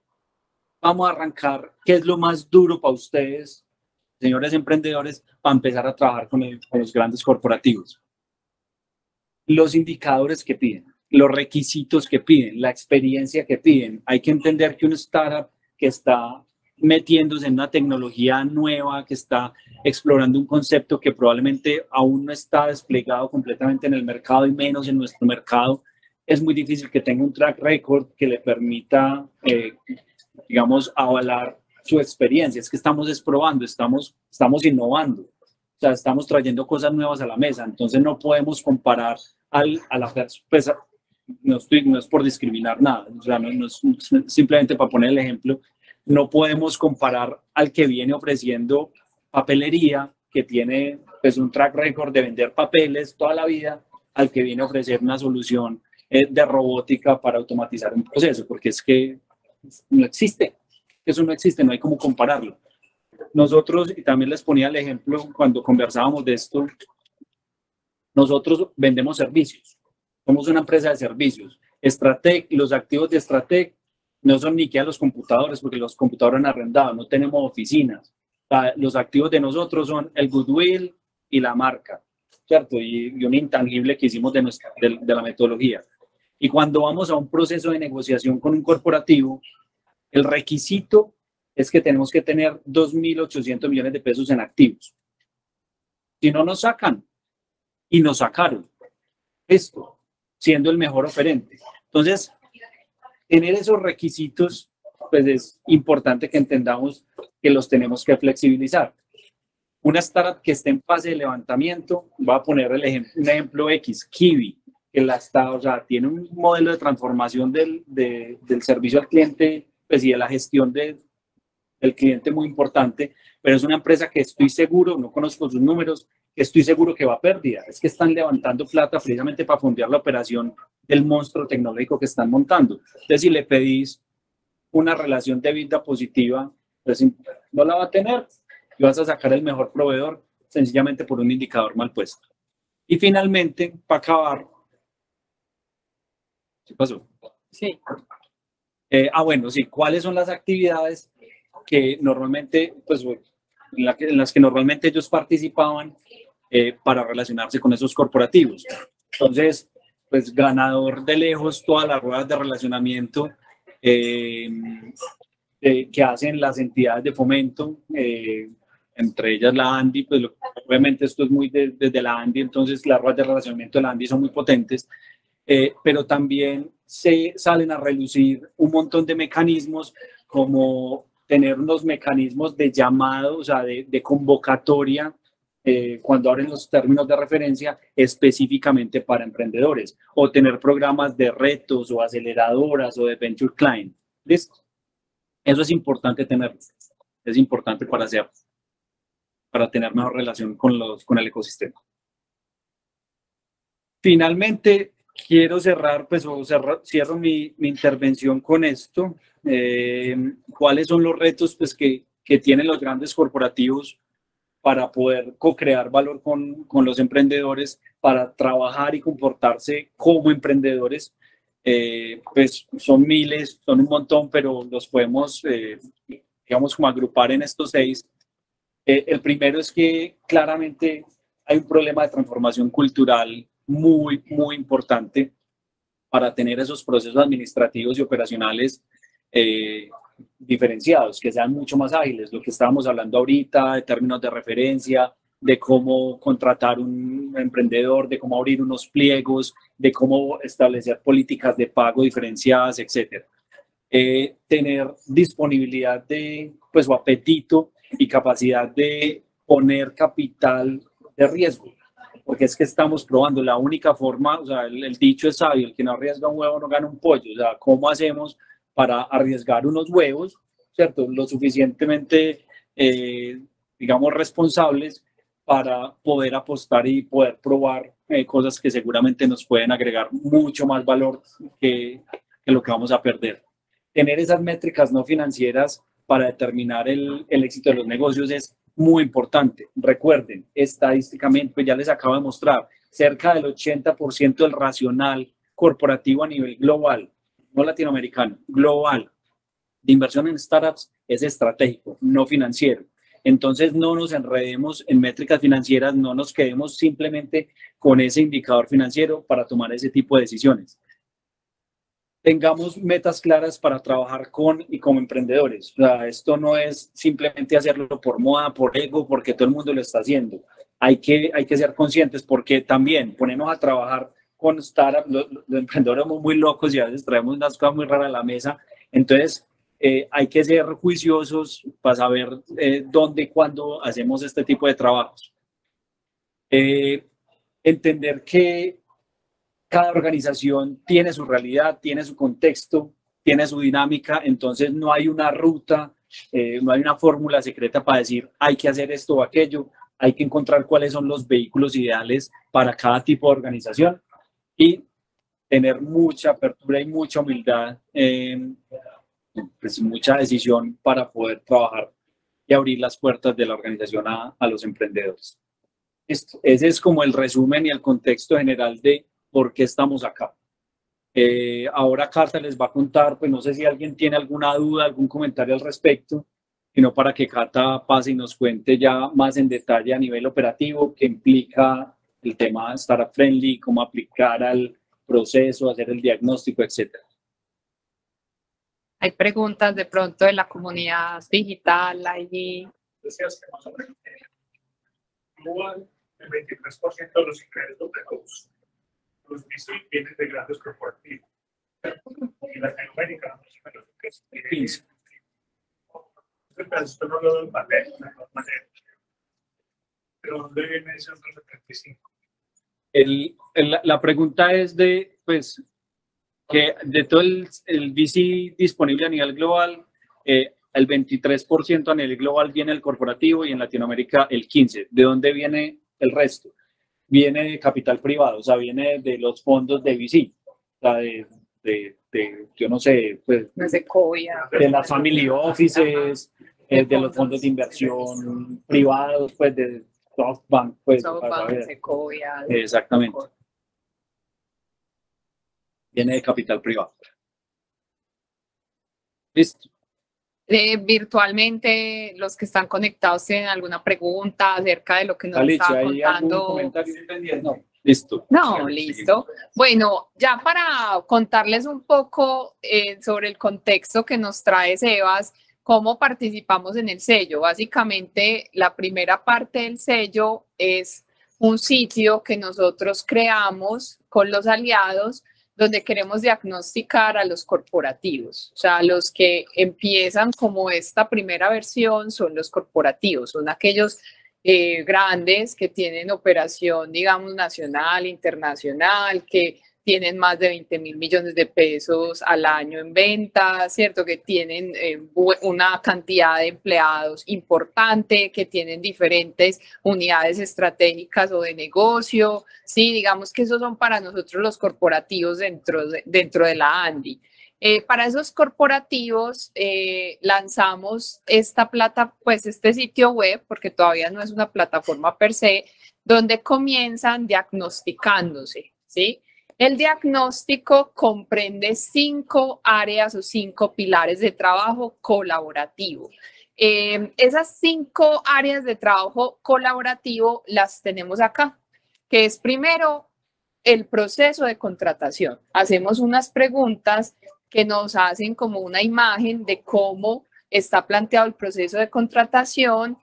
C: vamos a arrancar, ¿qué es lo más duro para ustedes, señores emprendedores, para empezar a trabajar con los grandes corporativos? Los indicadores que piden, los requisitos que piden, la experiencia que piden. Hay que entender que un startup que está metiéndose en una tecnología nueva, que está explorando un concepto que probablemente aún no está desplegado completamente en el mercado y menos en nuestro mercado, es muy difícil que tenga un track record que le permita, digamos, avalar su experiencia. Es que estamos probando, estamos innovando, o sea, estamos trayendo cosas nuevas a la mesa. Entonces no podemos comparar a la persona, no es por discriminar nada, o sea, no es simplemente para poner el ejemplo. No podemos comparar al que viene ofreciendo papelería, que tiene pues un track record de vender papeles toda la vida, al que viene a ofrecer una solución de robótica para automatizar un proceso, porque es que no existe, eso no existe, no hay cómo compararlo. Nosotros, y también les ponía el ejemplo cuando conversábamos de esto, nosotros vendemos servicios, somos una empresa de servicios. Stratec, los activos de Stratec no son ni que a los computadores, porque los computadores han arrendado, no tenemos oficinas. Los activos de nosotros son el goodwill y la marca, ¿cierto? Y un intangible que hicimos de la metodología. Y cuando vamos a un proceso de negociación con un corporativo, el requisito es que tenemos que tener 2.800 millones de pesos en activos. Si no, nos sacan. Y nos sacaron. Esto, siendo el mejor oferente. Entonces, tener esos requisitos, pues es importante que entendamos que los tenemos que flexibilizar. Una startup que esté en fase de levantamiento, voy a poner un ejemplo X, Kiwi, que tiene un modelo de transformación del servicio al cliente, pues, y de la gestión del cliente muy importante, pero es una empresa que estoy seguro, no conozco sus números, que estoy seguro que va a pérdida. Es que están levantando plata precisamente para fondear la operación del monstruo tecnológico que están montando. Entonces, si le pedís una relación de EBITDA positiva, pues no la va a tener y vas a sacar el mejor proveedor sencillamente por un indicador mal puesto. Y finalmente, para acabar, ¿qué pasó?
B: Sí.
C: Bueno, sí, ¿cuáles son las actividades que normalmente, pues, en las que normalmente ellos participaban para relacionarse con esos corporativos? Entonces, pues ganador de lejos todas las ruedas de relacionamiento que hacen las entidades de fomento, entre ellas la ANDI, pues obviamente esto es muy desde la ANDI, entonces las ruedas de relacionamiento de la ANDI son muy potentes, pero también se salen a relucir un montón de mecanismos, como tener unos mecanismos de llamado, o sea, de convocatoria, cuando abren los términos de referencia específicamente para emprendedores, o tener programas de retos o aceleradoras o de Venture Client. ¿Listo? Eso es importante tenerlo. Es importante para tener mejor relación con el ecosistema. Finalmente, quiero cerrar, pues, cierro mi intervención con esto. ¿Cuáles son los retos, pues, que tienen los grandes corporativos para poder co-crear valor con los emprendedores, para trabajar y comportarse como emprendedores? Pues son miles, son un montón, pero los podemos digamos, como agrupar en estos 6. El primero es que claramente hay un problema de transformación cultural muy, muy importante para tener esos procesos administrativos y operacionales diferenciados, que sean mucho más ágiles. Lo que estábamos hablando ahorita de términos de referencia, de cómo contratar un emprendedor, de cómo abrir unos pliegos, de cómo establecer políticas de pago diferenciadas, etcétera. Tener disponibilidad de, pues, o apetito y capacidad de poner capital de riesgo, porque es que estamos probando la única forma, o sea, el dicho es sabio, el que no arriesga un huevo no gana un pollo. O sea, ¿cómo hacemos para arriesgar unos huevos, cierto, lo suficientemente, digamos, responsables para poder apostar y poder probar cosas que seguramente nos pueden agregar mucho más valor que lo que vamos a perder? Tener esas métricas no financieras para determinar el éxito de los negocios es muy importante. Recuerden, estadísticamente, pues ya les acabo de mostrar, cerca del 80% del racional corporativo a nivel global, no latinoamericano, global, de inversión en startups es estratégico, no financiero. Entonces no nos enredemos en métricas financieras, no nos quedemos simplemente con ese indicador financiero para tomar ese tipo de decisiones. Tengamos metas claras para trabajar con y como emprendedores. O sea, esto no es simplemente hacerlo por moda, por ego, porque todo el mundo lo está haciendo. Hay que ser conscientes, porque también ponernos a trabajar con startups, los emprendedores somos muy locos y a veces traemos unas cosas muy raras a la mesa. Entonces, hay que ser juiciosos para saber dónde y cuándo hacemos este tipo de trabajos. Entender que cada organización tiene su realidad, tiene su contexto, tiene su dinámica, entonces no hay una ruta, no hay una fórmula secreta para decir hay que hacer esto o aquello, hay que encontrar cuáles son los vehículos ideales para cada tipo de organización y tener mucha apertura y mucha humildad, pues mucha decisión para poder trabajar y abrir las puertas de la organización a los emprendedores. Ese es como el resumen y el contexto general de por qué estamos acá. Ahora Cata les va a contar, pues no sé si alguien tiene alguna duda, algún comentario al respecto, sino para que Cata pase y nos cuente ya más en detalle a nivel operativo qué implica el tema Startup Friendly, cómo aplicar al proceso, hacer el diagnóstico, etcétera.
B: Hay preguntas de pronto de la comunidad digital allí.
D: Decías que más o menos el 23% de los ingresos de los VC vienen de grandes corporativos. Y Latinoamérica, más o menos, que es 15. Esto no lo veo en papel, de alguna manera. ¿De dónde viene ese otro 75?
C: La pregunta es de, pues, que de todo el VC disponible a nivel global, el 23% a nivel global viene del corporativo y en Latinoamérica el 15%. ¿De dónde viene el resto? Viene de capital privado, o sea, viene de los fondos de VC, o sea, yo no sé, pues, de las family offices, de los fondos de inversión privados, pues, de SoftBank, pues,
B: Sequoia.
C: Exactamente. Viene de capital privado. Listo.
B: Virtualmente, los que están conectados tienen alguna pregunta acerca de lo que nos
C: Alicia,
B: estaba
C: ¿hay
B: contando.
C: algún comentario pendiente? No, listo.
B: No, listo. Bueno, ya para contarles un poco sobre el contexto que nos trae Sebas, cómo participamos en el sello. Básicamente, la primera parte del sello es un sitio que nosotros creamos con los aliados, donde queremos diagnosticar a los corporativos. O sea, los que empiezan como esta primera versión son los corporativos, son aquellos grandes que tienen operación, digamos, nacional, internacional, que tienen más de 20.000 millones de pesos al año en ventas, ¿cierto? Que tienen una cantidad de empleados importante, que tienen diferentes unidades estratégicas o de negocio, ¿sí? Digamos que esos son para nosotros los corporativos dentro de la Andy. Para esos corporativos lanzamos este sitio web, porque todavía no es una plataforma per se, donde comienzan diagnosticándose, ¿sí? El diagnóstico comprende 5 áreas o 5 pilares de trabajo colaborativo. Esas 5 áreas de trabajo colaborativo las tenemos acá, que es primero el proceso de contratación. Hacemos unas preguntas que nos hacen como una imagen de cómo está planteado el proceso de contratación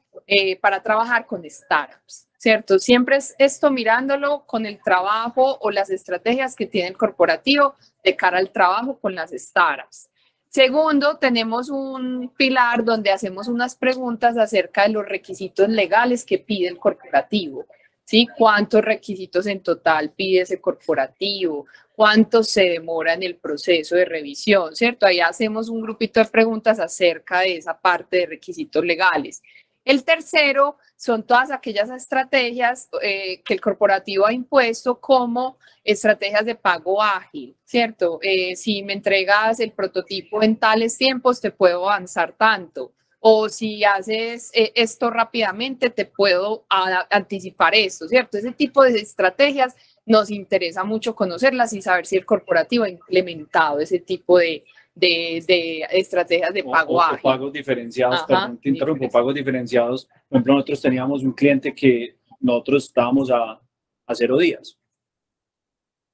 B: para trabajar con startups, ¿cierto? Siempre es esto mirándolo con el trabajo o las estrategias que tiene el corporativo de cara al trabajo con las startups. Segundo, tenemos un pilar donde hacemos unas preguntas acerca de los requisitos legales que pide el corporativo, ¿sí? ¿Cuántos requisitos en total pide ese corporativo? ¿Cuánto se demora en el proceso de revisión? ¿Cierto? Ahí hacemos un grupito de preguntas acerca de esa parte de requisitos legales. El tercero son todas aquellas estrategias que el corporativo ha impuesto como estrategias de pago ágil, ¿cierto? Si me entregas el prototipo en tales tiempos, te puedo avanzar tanto. O si haces esto rápidamente, te puedo anticipar esto, ¿cierto? Ese tipo de estrategias nos interesa mucho conocerlas y saber si el corporativo ha implementado ese tipo de estrategias de pago ágil.
C: O pagos diferenciados,
B: Ajá,
C: perdón, te interrumpo, pagos diferenciados. Por ejemplo, nosotros teníamos un cliente que nosotros estábamos a 0 días.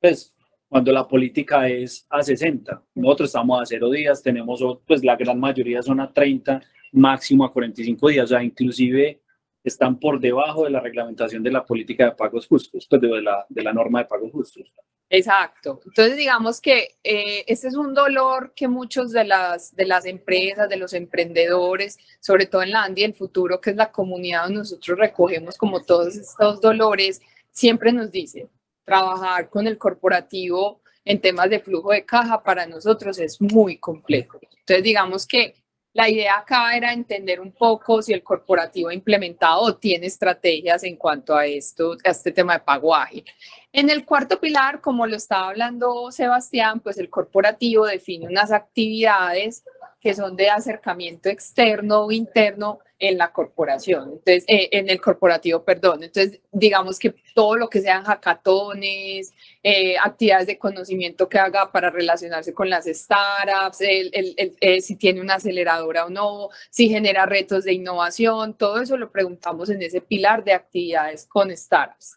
C: Pues, cuando la política es a 60, nosotros estamos a 0 días, tenemos, pues la gran mayoría son a 30, máximo a 45 días, o sea, inclusive están por debajo de la reglamentación de la política de pagos justos, pues de la norma de pagos justos.
B: Exacto. Entonces, digamos que este es un dolor que muchos de las empresas, de los emprendedores, sobre todo en la ANDI, el futuro, que es la comunidad donde nosotros recogemos como todos estos dolores, siempre nos dicen, trabajar con el corporativo en temas de flujo de caja para nosotros es muy complejo. Entonces, digamos que la idea acá era entender un poco si el corporativo ha implementado o tiene estrategias en cuanto a este tema de pago ágil. En el cuarto pilar, como lo estaba hablando Sebastián, pues el corporativo define unas actividades que son de acercamiento externo o interno en la corporación, entonces, en el corporativo, perdón. Entonces, digamos que todo lo que sean hackatones, actividades de conocimiento que haga para relacionarse con las startups, si tiene una aceleradora o no, si genera retos de innovación, todo eso lo preguntamos en ese pilar de actividades con startups.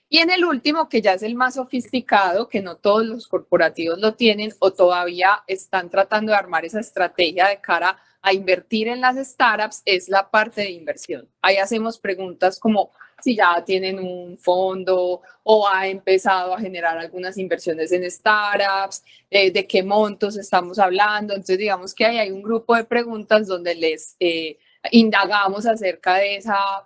B: Y en el último, que ya es el más sofisticado, que no todos los corporativos lo tienen o todavía están tratando de armar esa estrategia de cara a invertir en las startups, es la parte de inversión. Ahí hacemos preguntas como si ya tienen un fondo o ha empezado a generar algunas inversiones en startups, de qué montos estamos hablando. Entonces, digamos que ahí hay un grupo de preguntas donde les indagamos acerca de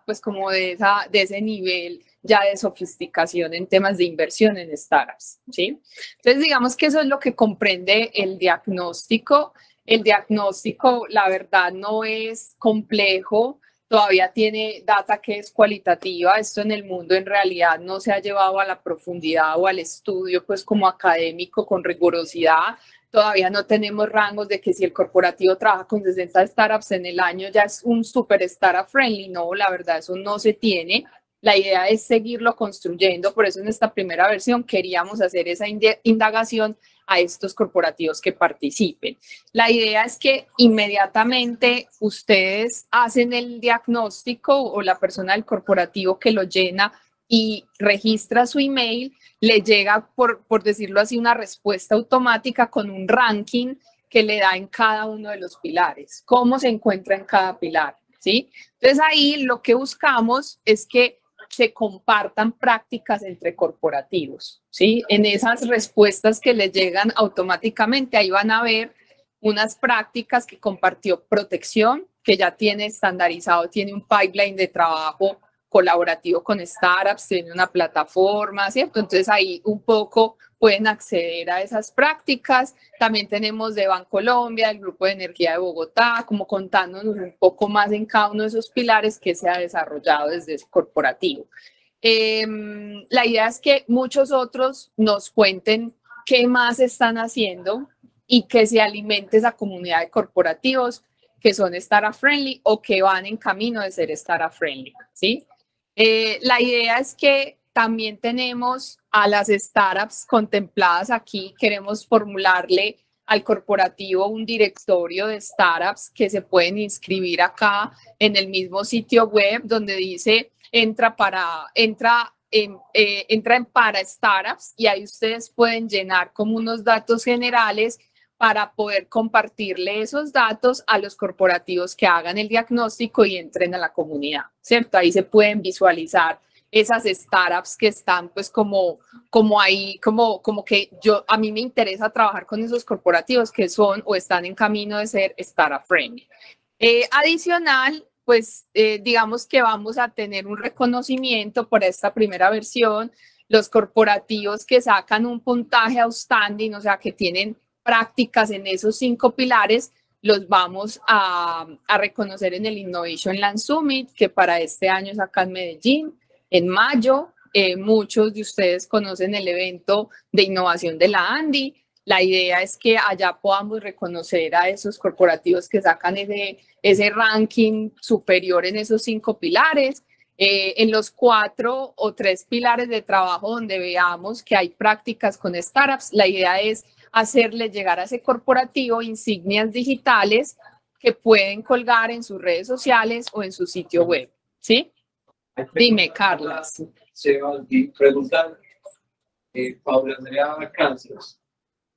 B: pues como de ese nivel ya de sofisticación en temas de inversión en startups, ¿sí? Entonces, digamos que eso es lo que comprende el diagnóstico. El diagnóstico, la verdad, no es complejo, todavía tiene data que es cualitativa. Esto en el mundo en realidad no se ha llevado a la profundidad o al estudio, pues como académico, con rigurosidad. Todavía no tenemos rangos de que si el corporativo trabaja con 60 startups en el año ya es un super startup friendly. No, la verdad, eso no se tiene. La idea es seguirlo construyendo, por eso en esta primera versión queríamos hacer esa indagación a estos corporativos que participen. La idea es que inmediatamente ustedes hacen el diagnóstico o la persona del corporativo que lo llena y registra su email, le llega, por decirlo así, una respuesta automática con un ranking que le da en cada uno de los pilares, cómo se encuentra en cada pilar, ¿sí? Entonces ahí lo que buscamos es que se compartan prácticas entre corporativos, ¿sí? En esas respuestas que les llegan automáticamente, ahí van a ver unas prácticas que compartió Protección, que ya tiene estandarizado, tiene un pipeline de trabajo colaborativo con startups, tiene una plataforma, ¿cierto? Entonces ahí un poco pueden acceder a esas prácticas. También tenemos de Bancolombia, el Grupo de Energía de Bogotá, como contándonos un poco más en cada uno de esos pilares que se ha desarrollado desde ese corporativo. La idea es que muchos otros nos cuenten qué más están haciendo y que se alimente esa comunidad de corporativos que son startup friendly o que van en camino de ser startup friendly, ¿sí? La idea es que también tenemos a las startups contempladas aquí, queremos formularle al corporativo un directorio de startups que se pueden inscribir acá en el mismo sitio web donde dice entra en para startups, y ahí ustedes pueden llenar como unos datos generales para poder compartirle esos datos a los corporativos que hagan el diagnóstico y entren a la comunidad, ¿cierto? Ahí se pueden visualizar esas startups que están pues como ahí, como que a mí me interesa trabajar con esos corporativos que son o están en camino de ser startup friendly. Adicional, pues digamos que vamos a tener un reconocimiento por esta primera versión. Los corporativos que sacan un puntaje outstanding, o sea, que tienen prácticas en esos 5 pilares, los vamos a reconocer en el Innovation Land Summit, que para este año es acá en Medellín, en mayo. Muchos de ustedes conocen el evento de innovación de la ANDI. La idea es que allá podamos reconocer a esos corporativos que sacan ese ranking superior en esos 5 pilares. En los 4 o 3 pilares de trabajo donde veamos que hay prácticas con startups, la idea es hacerle llegar a ese corporativo insignias digitales que pueden colgar en sus redes sociales o en su sitio web, ¿sí? Dime, Carla.
A: Se va a preguntar, Paula Andrea Kansas.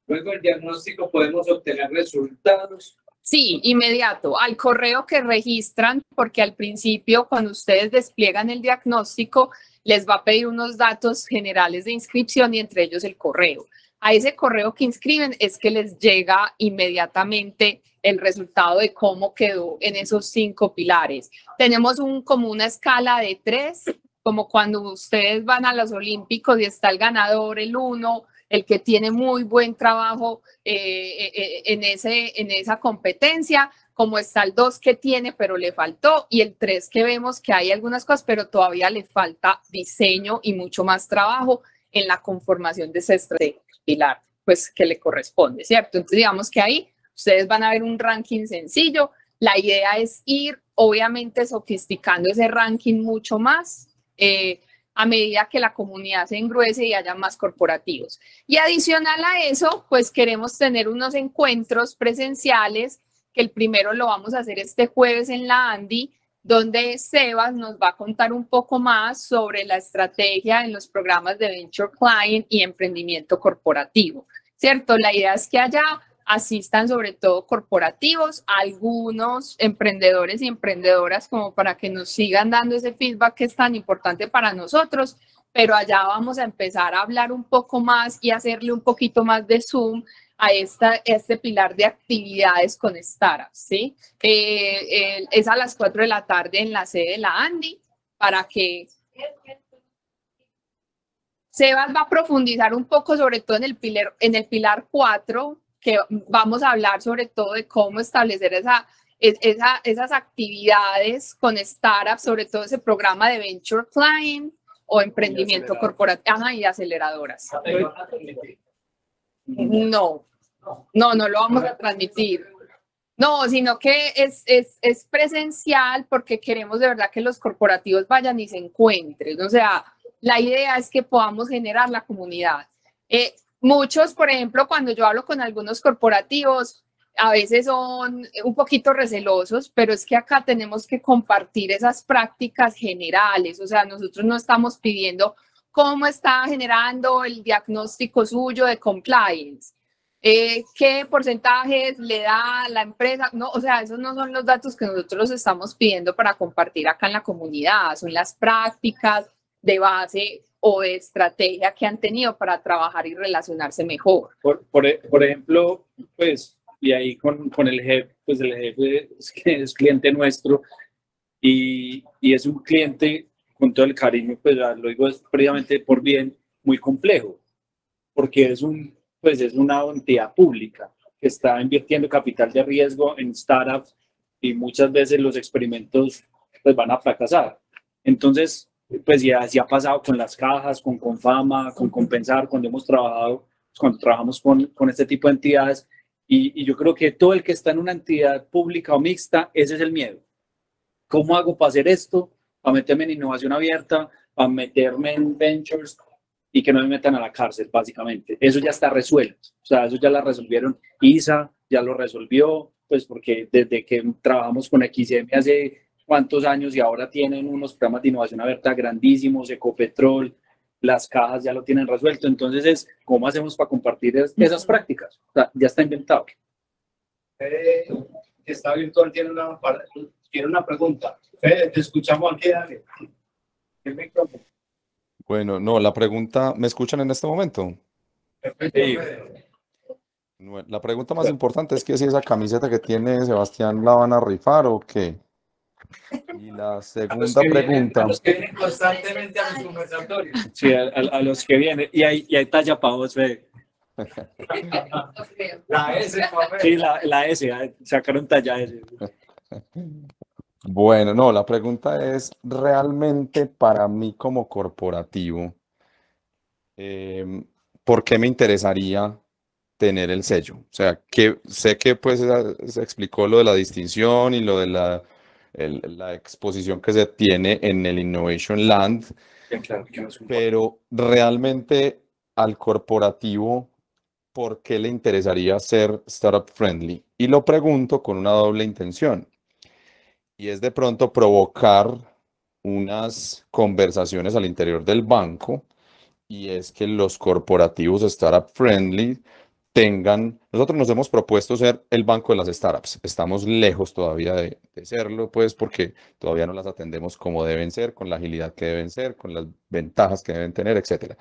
A: Luego del diagnóstico podemos obtener resultados.
B: Sí, inmediato, al correo que registran, porque al principio cuando ustedes despliegan el diagnóstico les va a pedir unos datos generales de inscripción y entre ellos el correo. A ese correo que inscriben es que les llega inmediatamente el resultado de cómo quedó en esos 5 pilares. Tenemos como una escala de 3, como cuando ustedes van a los Olímpicos y está el ganador, el 1, el que tiene muy buen trabajo en esa competencia, como está el 2 que tiene pero le faltó, y el 3 que vemos que hay algunas cosas pero todavía le falta diseño y mucho más trabajo en la conformación de ese estrategia pilar, pues que le corresponde, ¿cierto? Entonces digamos que ahí ustedes van a ver un ranking sencillo. La idea es ir obviamente sofisticando ese ranking mucho más a medida que la comunidad se engruese y haya más corporativos. Y adicional a eso, pues queremos tener unos encuentros presenciales, que el primero lo vamos a hacer este jueves en la ANDI, donde Sebas nos va a contar un poco más sobre la estrategia en los programas de Venture Client y emprendimiento corporativo, ¿cierto? La idea es que allá asistan sobre todo corporativos, algunos emprendedores y emprendedoras, como para que nos sigan dando ese feedback que es tan importante para nosotros, pero allá vamos a empezar a hablar un poco más y hacerle un poquito más de zoom a este pilar de actividades con startups, ¿sí? Es a las 4 de la tarde en la sede de la ANDI, para que Sebas va a profundizar un poco sobre todo en el pilar 4, que vamos a hablar sobre todo de cómo establecer esas actividades con startups, sobre todo ese programa de Venture Client o emprendimiento corporativo y aceleradoras. No lo vamos a transmitir. No, sino que es presencial, porque queremos de verdad que los corporativos vayan y se encuentren. O sea, la idea es que podamos generar la comunidad. Muchos, por ejemplo, cuando yo hablo con algunos corporativos, a veces son un poquito recelosos, pero es que acá tenemos que compartir esas prácticas generales. O sea, nosotros no estamos pidiendo cómo está generando el diagnóstico suyo de compliance, qué porcentajes le da la empresa. No, o sea, esos no son los datos que nosotros estamos pidiendo para compartir acá en la comunidad, son las prácticas de base o de estrategia que han tenido para trabajar y relacionarse mejor.
C: Por ejemplo, pues, y ahí con el jefe, pues el jefe es cliente nuestro y es un cliente con todo el cariño, pues lo digo es precisamente por bien, muy complejo, porque es una entidad pública que está invirtiendo capital de riesgo en startups y muchas veces los experimentos pues van a fracasar. Entonces, pues ya ha pasado con las cajas, con Confama, con Compensar, cuando trabajamos con este tipo de entidades, y yo creo que todo el que está en una entidad pública o mixta, ese es el miedo. ¿Cómo hago para hacer esto? Para meterme en innovación abierta, para meterme en ventures, y que no me metan a la cárcel, básicamente. Eso ya está resuelto, o sea, eso ya la resolvieron. ISA ya lo resolvió, pues porque desde que trabajamos con XM hace cuántos años y ahora tienen unos programas de innovación abierta grandísimos, Ecopetrol, las cajas ya lo tienen resuelto. Entonces es, ¿cómo hacemos para compartir esas prácticas? O sea, ya está inventado.
A: Que está virtual tiene una pregunta. Fede, te escuchamos aquí, dale. El micrófono.
E: Bueno, no, la pregunta, ¿me escuchan en este momento?
A: Perfecto,
C: Sí.
A: Fede.
E: La pregunta más importante es que si esa camiseta que tiene Sebastián la van a rifar o qué. Y la segunda pregunta,
A: A los que vienen constantemente a los conversatorios.
C: Sí, a los que vienen. Y hay talla para vos, Fede.
A: La S, Fede.
C: Sí, la S, sacaron talla S.
E: bueno, no, la pregunta es realmente para mí como corporativo, ¿por qué me interesaría tener el sello? O sea, que sé que pues se explicó lo de la distinción y lo de la exposición que se tiene en el Innovation Land,
C: Claro, que no es un-
E: pero realmente al corporativo, ¿por qué le interesaría ser startup friendly? Y lo pregunto con una doble intención, y es de pronto provocar unas conversaciones al interior del banco, y es que los corporativos startup friendly nosotros nos hemos propuesto ser el banco de las startups. Estamos lejos todavía de serlo, pues, porque todavía no las atendemos como deben ser, con la agilidad que deben ser, con las ventajas que deben tener, etcétera.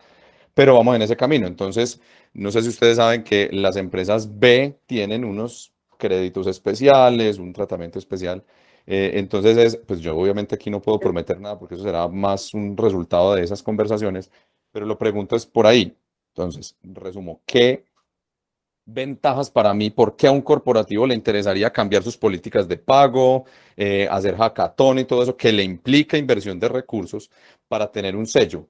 E: Pero vamos en ese camino. Entonces, no sé si ustedes saben que las empresas B tienen unos créditos especiales, un tratamiento especial. Entonces, pues yo obviamente aquí no puedo prometer nada porque eso será más un resultado de esas conversaciones, pero lo pregunto es por ahí. Entonces, resumo, ¿qué ventajas para mí? ¿Por qué a un corporativo le interesaría cambiar sus políticas de pago, hacer hackathon y todo eso que le implica inversión de recursos para tener un sello?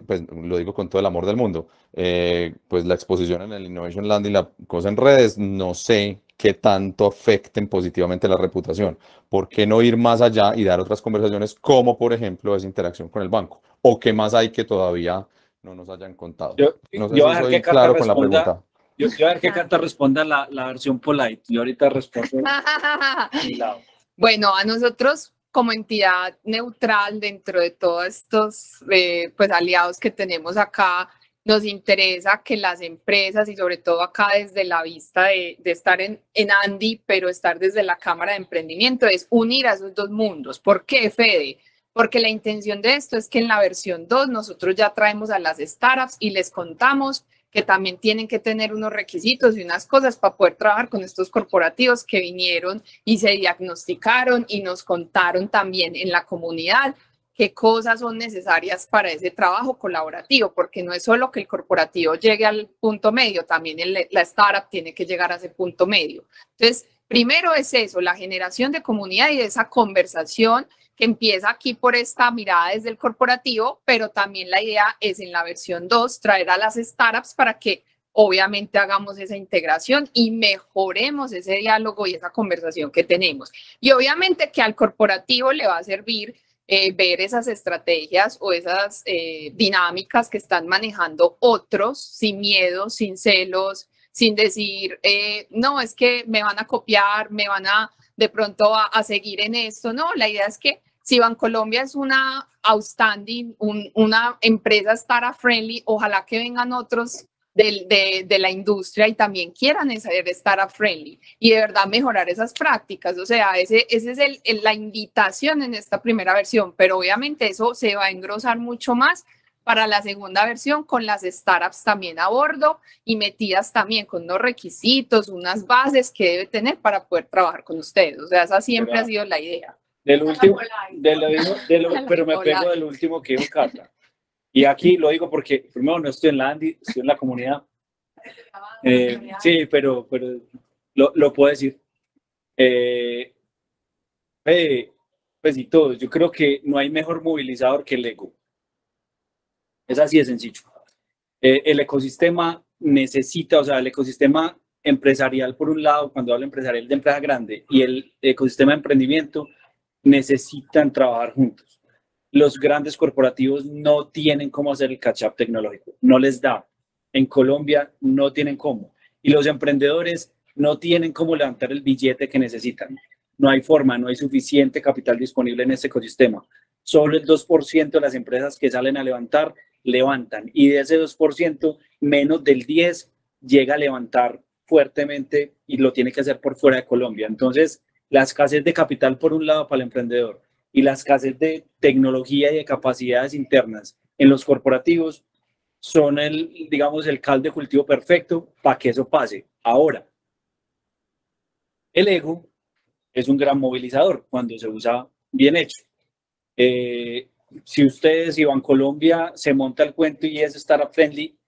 E: Pues, lo digo con todo el amor del mundo, pues la exposición en el Innovation Land y la cosa en redes, no sé qué tanto afecten positivamente la reputación. ¿Por qué no ir más allá y dar otras conversaciones como, por ejemplo, esa interacción con el banco? ¿O qué más hay que todavía no nos hayan contado? No sé
C: Yo voy a
E: si
C: dejar
E: soy
C: que Cata
E: claro con la
C: responda.
E: pregunta.
C: Yo voy a ver que Cata responda la versión polite. Yo ahorita respondo de mi lado.
B: Bueno, a nosotros como entidad neutral dentro de todos estos pues, aliados que tenemos acá, nos interesa que las empresas y sobre todo acá desde la vista de estar en Andy, pero estar desde la Cámara de Emprendimiento, es unir a esos dos mundos. ¿Por qué, Fede? Porque la intención de esto es que en la versión 2 nosotros ya traemos a las startups y les contamos que también tienen que tener unos requisitos y unas cosas para poder trabajar con estos corporativos que vinieron y se diagnosticaron y nos contaron también en la comunidad qué cosas son necesarias para ese trabajo colaborativo, porque no es solo que el corporativo llegue al punto medio, también la startup tiene que llegar a ese punto medio. Entonces, primero es eso, la generación de comunidad y de esa conversación que empieza aquí por esta mirada desde el corporativo, pero también la idea es en la versión 2 traer a las startups para que obviamente hagamos esa integración y mejoremos ese diálogo y esa conversación que tenemos. Y obviamente que al corporativo le va a servir ver esas estrategias o esas dinámicas que están manejando otros sin miedo, sin celos, sin decir, no, es que me van a copiar, me van a de pronto a seguir en esto. No, la idea es que si Bancolombia es una outstanding, una empresa startup friendly, ojalá que vengan otros de la industria y también quieran ser startup friendly y de verdad mejorar esas prácticas. O sea, ese es la invitación en esta primera versión, pero obviamente eso se va a engrosar mucho más para la segunda versión con las startups también a bordo y metidas también con unos requisitos, unas bases que debe tener para poder trabajar con ustedes. O sea, esa siempre ha sido la idea.
C: Del último, pero me pego del último que dijo Cata. Y aquí lo digo porque, primero, no estoy en la Andy, estoy en la comunidad. Sí, pero lo puedo decir. Pues y todo, yo creo que no hay mejor movilizador que el ego. Es así de sencillo. El ecosistema necesita, o sea, el ecosistema empresarial, por un lado, cuando hablo empresarial de empresa grande, y el ecosistema de emprendimiento necesitan trabajar juntos. los grandes corporativos no tienen cómo hacer el catch-up tecnológico, no les da. En Colombia no tienen cómo. Y los emprendedores no tienen cómo levantar el billete que necesitan. No hay forma, no hay suficiente capital disponible en este ecosistema. Solo el 2% de las empresas que salen a levantar, levantan. Y de ese 2%, menos del 10% llega a levantar fuertemente y lo tiene que hacer por fuera de Colombia. Entonces, la escasez de capital por un lado para el emprendedor y la escasez de tecnología y de capacidades internas en los corporativos son digamos, el caldo de cultivo perfecto para que eso pase. Ahora, el ego es un gran movilizador cuando se usa bien hecho. Si ustedes, si Bancolombia se monta el cuento y es startup friendly,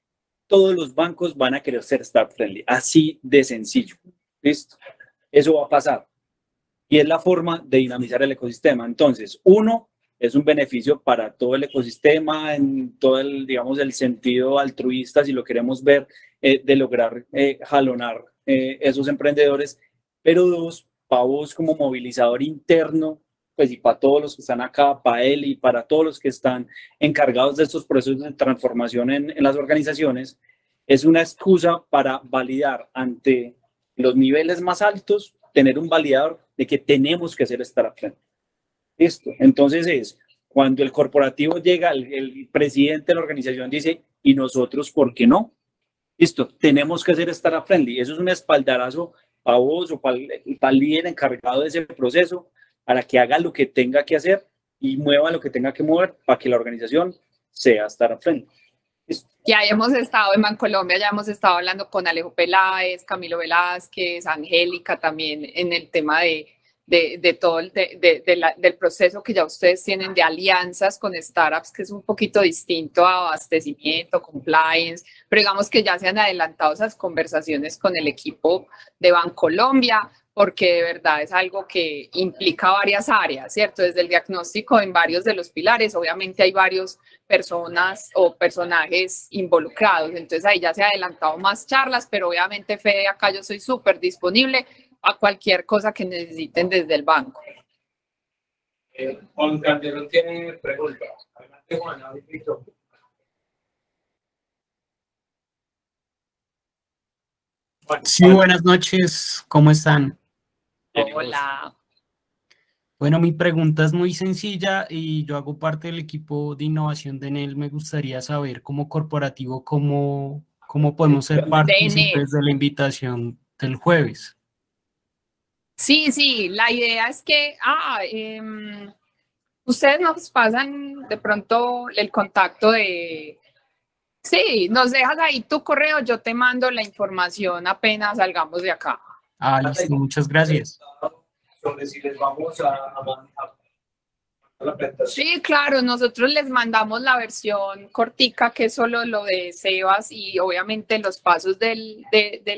C: todos los bancos van a querer ser startup friendly, así de sencillo. ¿Listo? Eso va a pasar. Y es la forma de dinamizar el ecosistema. Entonces, uno, es un beneficio para todo el ecosistema, en todo el, digamos, el sentido altruista, si lo queremos ver, de lograr jalonar esos emprendedores. Pero dos, para vos como movilizador interno, pues y para todos los que están acá, para él y para todos los que están encargados de estos procesos de transformación en las organizaciones, es una excusa para validar ante los niveles más altos, tener un validador de que tenemos que ser startup friendly. Listo. Entonces es cuando el corporativo llega, el presidente de la organización dice, ¿y nosotros por qué no? Listo, tenemos que ser startup friendly. Eso es un espaldarazo para vos o para el líder encargado de ese proceso, para que haga lo que tenga que hacer y mueva lo que tenga que mover para que la organización sea startup friendly. ¿Listo?
B: Ya hemos estado en Bancolombia, ya hemos estado hablando con Alejo Peláez, Camilo Velázquez, Angélica también en el tema de todo del proceso que ya ustedes tienen de alianzas con startups, que es un poquito distinto a abastecimiento, compliance, pero digamos que ya se han adelantado esas conversaciones con el equipo de Bancolombia, porque de verdad es algo que implica varias áreas, ¿cierto? Desde el diagnóstico en varios de los pilares, obviamente hay varios personas o personajes involucrados, entonces ahí ya se ha adelantado más charlas, pero obviamente Fede, acá yo soy súper disponible a cualquier cosa que necesiten desde el banco.
A: Juan Calderón tiene pregunta. Adelante, Juan.
F: Sí, buenas noches. ¿Cómo están?
B: Hola.
F: Bueno, mi pregunta es muy sencilla y yo hago parte del equipo de innovación de Enel. Me gustaría saber como corporativo cómo podemos ser partícipes de la invitación del jueves.
B: Sí, la idea es que ustedes nos pasan de pronto el contacto de... Sí, nos dejas ahí tu correo, yo te mando la información apenas salgamos de acá.
F: Ah, listo, muchas gracias.
A: Sobre si les vamos a la presentación.
B: Sí, claro, nosotros les mandamos la versión cortica, que es solo lo de Sebas y obviamente los pasos de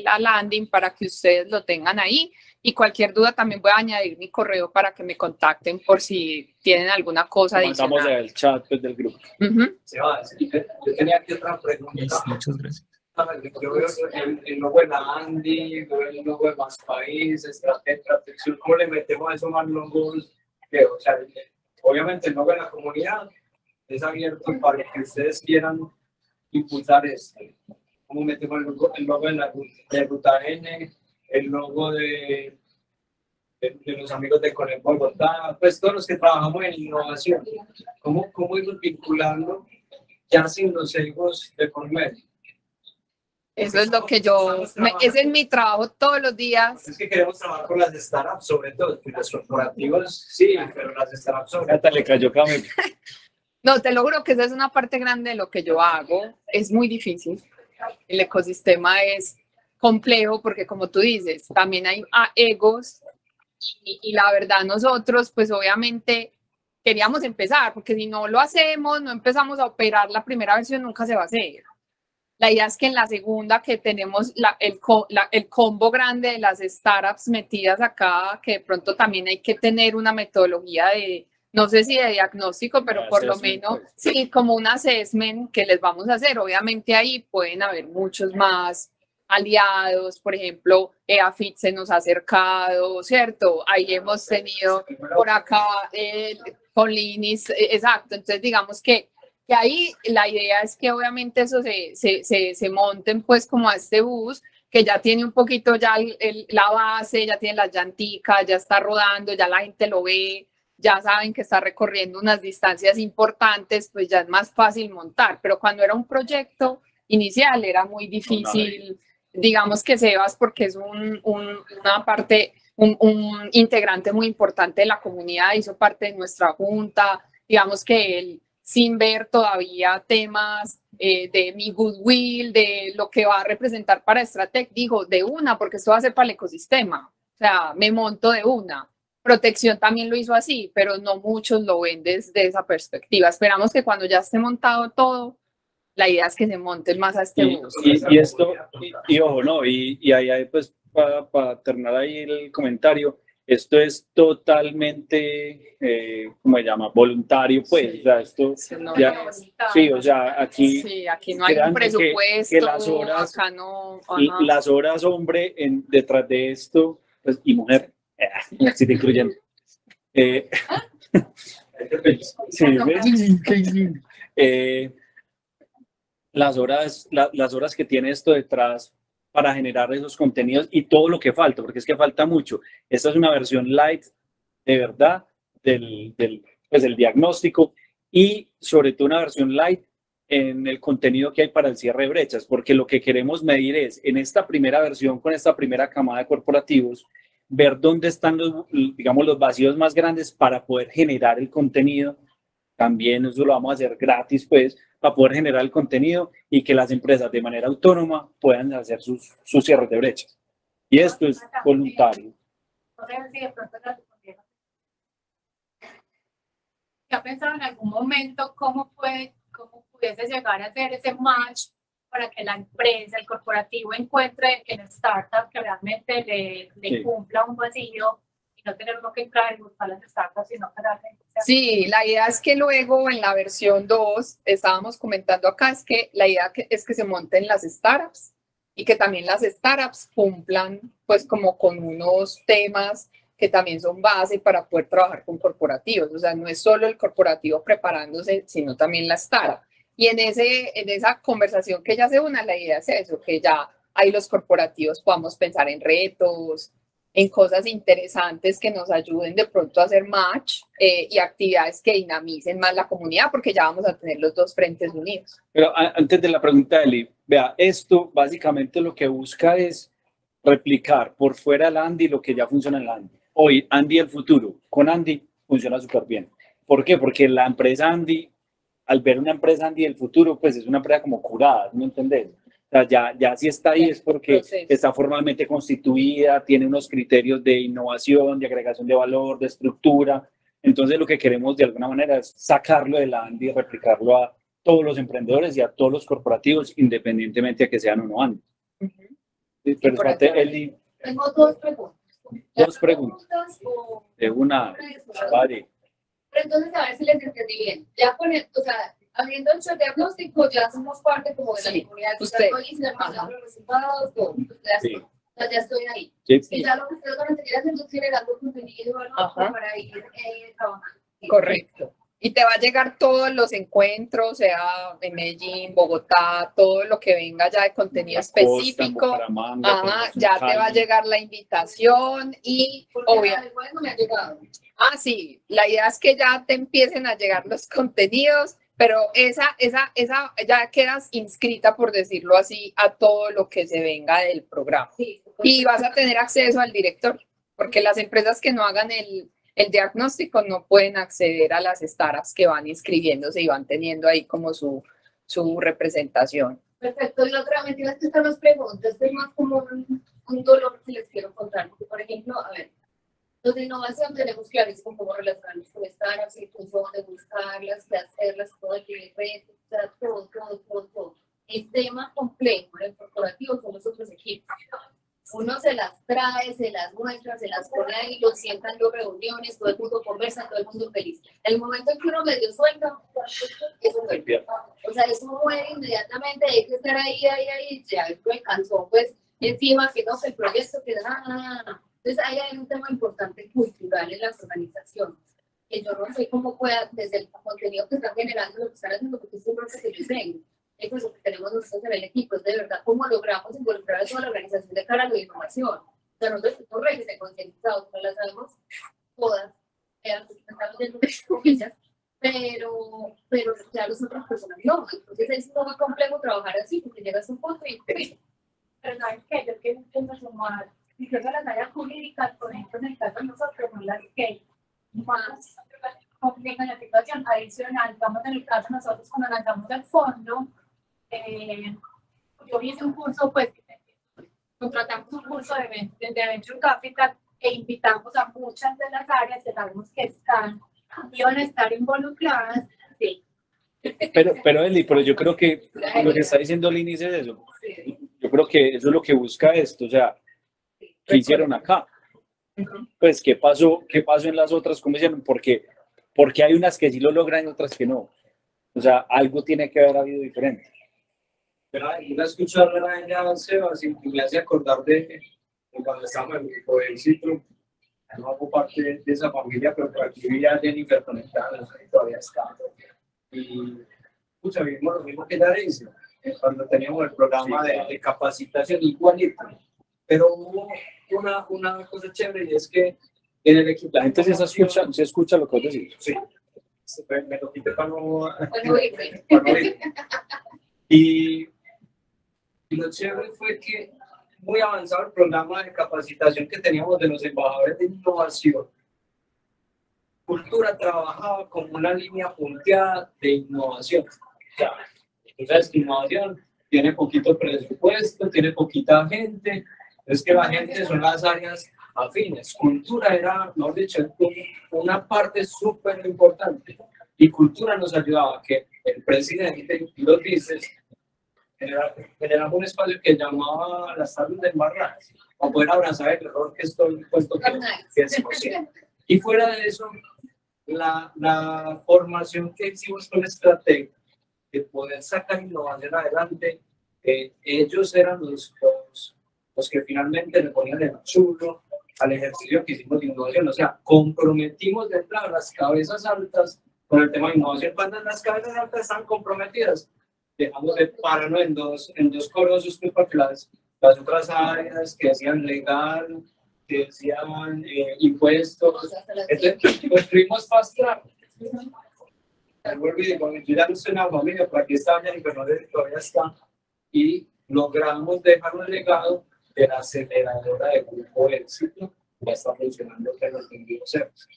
B: la landing para que ustedes lo tengan ahí. Y cualquier duda también voy a añadir mi correo para que me contacten por si tienen alguna cosa adicional.
C: Mandamos el chat pues, del grupo.
A: Sebas, yo tenía aquí otra pregunta.
F: Listo, muchas gracias.
A: Yo veo el logo de la Andy, veo el logo de Más País, Estrategia, ¿cómo le metemos a esos más logos? O sea, obviamente el logo de la comunidad es abierto para que ustedes quieran impulsar esto. ¿Cómo metemos el logo de Ruta N, el logo de los amigos de Conec Bogotá, pues todos los que trabajamos en innovación? ¿Cómo irnos vinculando ya sin los egos de por medio?
B: Eso es lo que ese es mi trabajo todos los días.
A: Es que queremos trabajar con las startups, sobre todo, y los corporativos, sí, pero las startups sobre
C: todo. Le cayó Camilo.
B: No, te lo juro que esa es una parte grande de lo que yo hago. Es muy difícil. El ecosistema es complejo porque, como tú dices, también hay egos y la verdad nosotros, pues obviamente queríamos empezar, porque si no lo hacemos, no empezamos a operar la primera versión, nunca se va a hacer. La idea es que en la segunda, que tenemos el combo grande de las startups metidas acá, que de pronto también hay que tener una metodología de, no sé si de diagnóstico, pero por lo menos, sí, como un assessment que les vamos a hacer. Obviamente ahí pueden haber muchos más aliados, por ejemplo, EAFIT se nos ha acercado, ¿cierto? Ahí hemos tenido por acá Con Linis, exacto. Entonces, digamos que ahí la idea es que obviamente eso se monten pues como a este bus que ya tiene un poquito ya la base, ya tiene las llanticas, ya está rodando, ya la gente lo ve, ya saben que está recorriendo unas distancias importantes, pues ya es más fácil montar. Pero cuando era un proyecto inicial era muy difícil, digamos que Sebas, porque es una parte, un integrante muy importante de la comunidad, hizo parte de nuestra junta, digamos que él, sin ver todavía temas de mi goodwill, de lo que va a representar para Stratec, dijo de una, porque esto va a ser para el ecosistema, o sea, me monto de una. Protección también lo hizo así, pero no muchos lo ven desde esa perspectiva. Esperamos que cuando ya esté montado todo, la idea es que se monten más a este bus.
C: Y esto, ojo, ¿no? Y ahí pues, para terminar ahí el comentario, esto es totalmente, ¿cómo se llama? Voluntario, pues. Sí. O sea, esto ya, sí, o sea, aquí,
B: sí, aquí no hay un presupuesto,
C: que las horas,
B: acá no.
C: Las horas, hombre, detrás de esto, pues, y mujer, si te incluyen. Las horas que tiene esto detrás para generar esos contenidos y todo lo que falta, porque es que falta mucho. Esta es una versión light, de verdad, del diagnóstico y sobre todo una versión light en el contenido que hay para el cierre de brechas, porque lo que queremos medir es, en esta primera versión, con esta primera camada de corporativos, ver dónde están los vacíos más grandes para poder generar el contenido. También eso lo vamos a hacer gratis, pues, para poder generar el contenido y que las empresas de manera autónoma puedan hacer sus cierres de brechas. Y esto es voluntario.
G: ¿Ha pensado en algún momento cómo pudiese llegar a hacer ese match para que la empresa, el corporativo, encuentre el startup que realmente le cumpla un vacío y no tener uno que entrar y buscar las startups, sino que realmente...
B: Sí, la idea es que luego en la versión 2, estábamos comentando acá, es que la idea es que se monten las startups y que también las startups cumplan pues como con unos temas que también son base para poder trabajar con corporativos. O sea, no es solo el corporativo preparándose, sino también la startup. Y en esa conversación que ya se una, la idea es eso, que ya ahí los corporativos podamos pensar en retos, en cosas interesantes que nos ayuden de pronto a hacer match y actividades que dinamicen más la comunidad, porque ya vamos a tener los dos frentes unidos.
C: Pero antes de la pregunta, Eli, vea, esto básicamente lo que busca es replicar por fuera del Andy lo que ya funciona en el Andy. Hoy, Andy del futuro, con Andy funciona súper bien. ¿Por qué? Porque la empresa Andy, al ver una empresa Andy del futuro, pues es una empresa como curada, ¿me entendés? O sea, ya si está ahí es porque está formalmente constituida, tiene unos criterios de innovación, de agregación de valor, de estructura. Entonces lo que queremos de alguna manera es sacarlo de la Andy y replicarlo a todos los emprendedores y a todos los corporativos, independientemente de que sean o no Andy. Pero Eli,
G: tengo dos preguntas.
C: Dos preguntas. De una, vale.
G: Pero entonces, a ver si les entendí bien. Ya con el, o sea, habiendo hecho el diagnóstico, ya somos parte como de la comunidad.
B: Usted.
G: Los resultados, todo. Ya estoy ahí.
C: Sí.
G: Y ya lo que ustedes van a seguir haciendo es generando contenido para ir trabajando.
B: Correcto. Y te va a llegar todos los encuentros, sea en Medellín, Bogotá, todo lo que venga ya de contenido específico. Ya te va a llegar la invitación y obviamente.
G: No me ha llegado.
B: Sí, la idea es que ya te empiecen a llegar los contenidos, pero esa ya quedas inscrita, por decirlo así, a todo lo que se venga del programa.
G: Sí,
B: y vas a tener acceso al directorio, porque las empresas que no hagan el diagnóstico no pueden acceder a las startups que van inscribiéndose y van teniendo ahí como su representación.
G: Perfecto. Y la otra mentira es que están las preguntas. Esto es más como un dolor que les quiero contar. Porque, por ejemplo, a ver, los de innovación tenemos clarísimo cómo relacionarnos con startups, y dónde buscarlas, qué hacerlas, todo el reto, todo. El tema complejo en el corporativo son los otros equipos. Uno se las trae, se las muestra, se las pone ahí, lo sientan en reuniones, todo el mundo conversa, todo el mundo feliz. En el momento en que uno medio suelta, eso muere. O sea, eso muere inmediatamente, hay que estar ahí, ya me cansó, pues, encima que no, que el proyecto, que nada. Entonces, ahí hay un tema importante cultural en las organizaciones. que yo no sé cómo pueda, desde el contenido que están generando, lo que están haciendo, porque es un proceso que yo tengo. Es eso que tenemos nosotros en el equipo, es de verdad cómo logramos involucrar a toda la organización de cara a la innovación. O sea, nosotros estamos realmente concientizados, no las sabemos todas, estamos dentro de comillas, pero ya las otras personas no. Entonces es muy complejo trabajar así, porque llegas a un punto y
H: pero ¿sabes qué? Yo quiero sumar, si creo que las áreas jurídicas, por ejemplo, en el caso de nosotros, son las que más complican la situación. Adicional, estamos en el caso de nosotros cuando lanzamos el fondo, yo hice un curso, pues, contratamos un curso de Venture Capital e invitamos a muchas de las áreas que sabemos que iban a estar involucradas, sí.
C: Pero Eli, pero yo creo que lo que está diciendo Lini es eso. Yo creo que eso es lo que busca esto, o sea, ¿qué hicieron acá? Pues, ¿qué pasó en las otras? ¿Cómo hicieron? Porque hay unas que sí lo logran y otras que no. O sea, algo tiene que haber habido diferente.
A: Pero una escuchar a ella, Sebas, y me hace acordar de cuando estábamos en el grupo de Citrum. No hago parte de esa familia, pero por aquí vivía Jennifer conectada, todavía está. Y pucha, vivimos lo mismo que ella dice, cuando teníamos el programa de capacitación igualito. Pero hubo una cosa chévere y es que en el equipo.
C: La gente se escucha lo que vos decís.
A: Sí. Me lo quité para no oír. Y lo chévere fue que muy avanzado el programa de capacitación que teníamos de los embajadores de innovación. Cultura trabajaba como una línea punteada de innovación. O sea, tú sabes que innovación tiene poquito presupuesto, tiene poquita gente, es que la gente son las áreas afines. Cultura era, mejor dicho, una parte súper importante. Y cultura nos ayudaba a que el presidente, y lo dices, generamos un espacio que llamaba las tardes de embarradas, para poder abrazar el error que estoy puesto que es posible. Y fuera de eso, la formación que hicimos con Estrateg, de poder sacar innovación adelante, ellos eran los que finalmente le ponían el chulo al ejercicio que hicimos de innovación. O sea, comprometimos de entrada las cabezas altas con el tema de innovación. Cuando las cabezas altas están comprometidas, dejamos de pararnos en dos corosos, pues, porque las otras áreas que decían legal, que decían impuestos, entonces construimos fast track. Vuelvo y digo, yo ya no estoy en la familia, pero aquí está Jennifer, todavía está, y logramos dejar un legado de la aceleradora de Grupo Éxito, ya está funcionando que nos envió Sebas.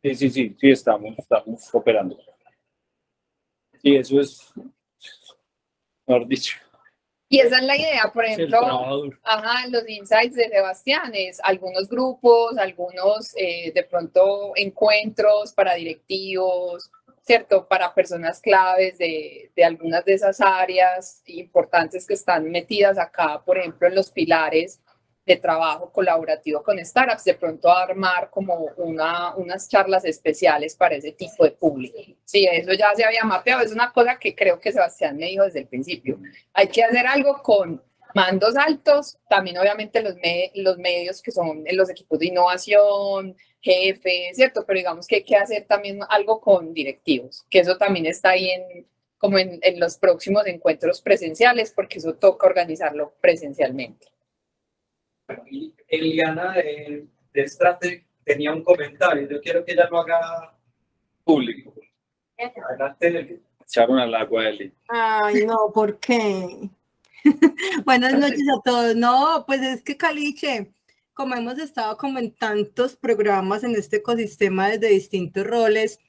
C: Sí, estamos operando. Y eso es, mejor dicho.
B: Y esa es la idea, por ejemplo, los insights de Sebastián es algunos grupos, algunos de pronto encuentros para directivos, ¿cierto? Para personas claves de algunas de esas áreas importantes que están metidas acá, por ejemplo, en los pilares de trabajo colaborativo con startups, de pronto armar como unas charlas especiales para ese tipo de público. Sí, eso ya se había mapeado, es una cosa que creo que Sebastián me dijo desde el principio. Hay que hacer algo con mandos altos, también obviamente los medios que son en los equipos de innovación, jefes, ¿cierto? Pero digamos que hay que hacer también algo con directivos, que eso también está ahí como en los próximos encuentros presenciales, porque eso toca organizarlo presencialmente.
A: Y Eliana de Strateg tenía un comentario, yo quiero que ella lo haga público. Adelante,
C: echaron al agua, Eli.
I: Ay, no, ¿por qué? Buenas noches a todos. No, pues es que Caliche, como hemos estado como en tantos programas en este ecosistema desde distintos roles,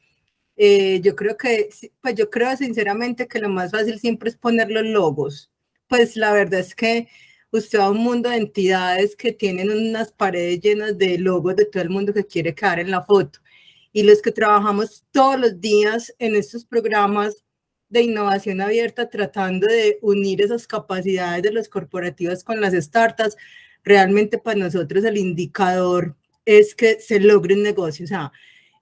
I: yo creo sinceramente que lo más fácil siempre es poner los logos. Pues la verdad es que usted va a un mundo de entidades que tienen unas paredes llenas de logos de todo el mundo que quiere quedar en la foto. Y los que trabajamos todos los días en estos programas de innovación abierta, tratando de unir esas capacidades de los corporativos con las startups, realmente para nosotros el indicador es que se logre un negocio. O sea,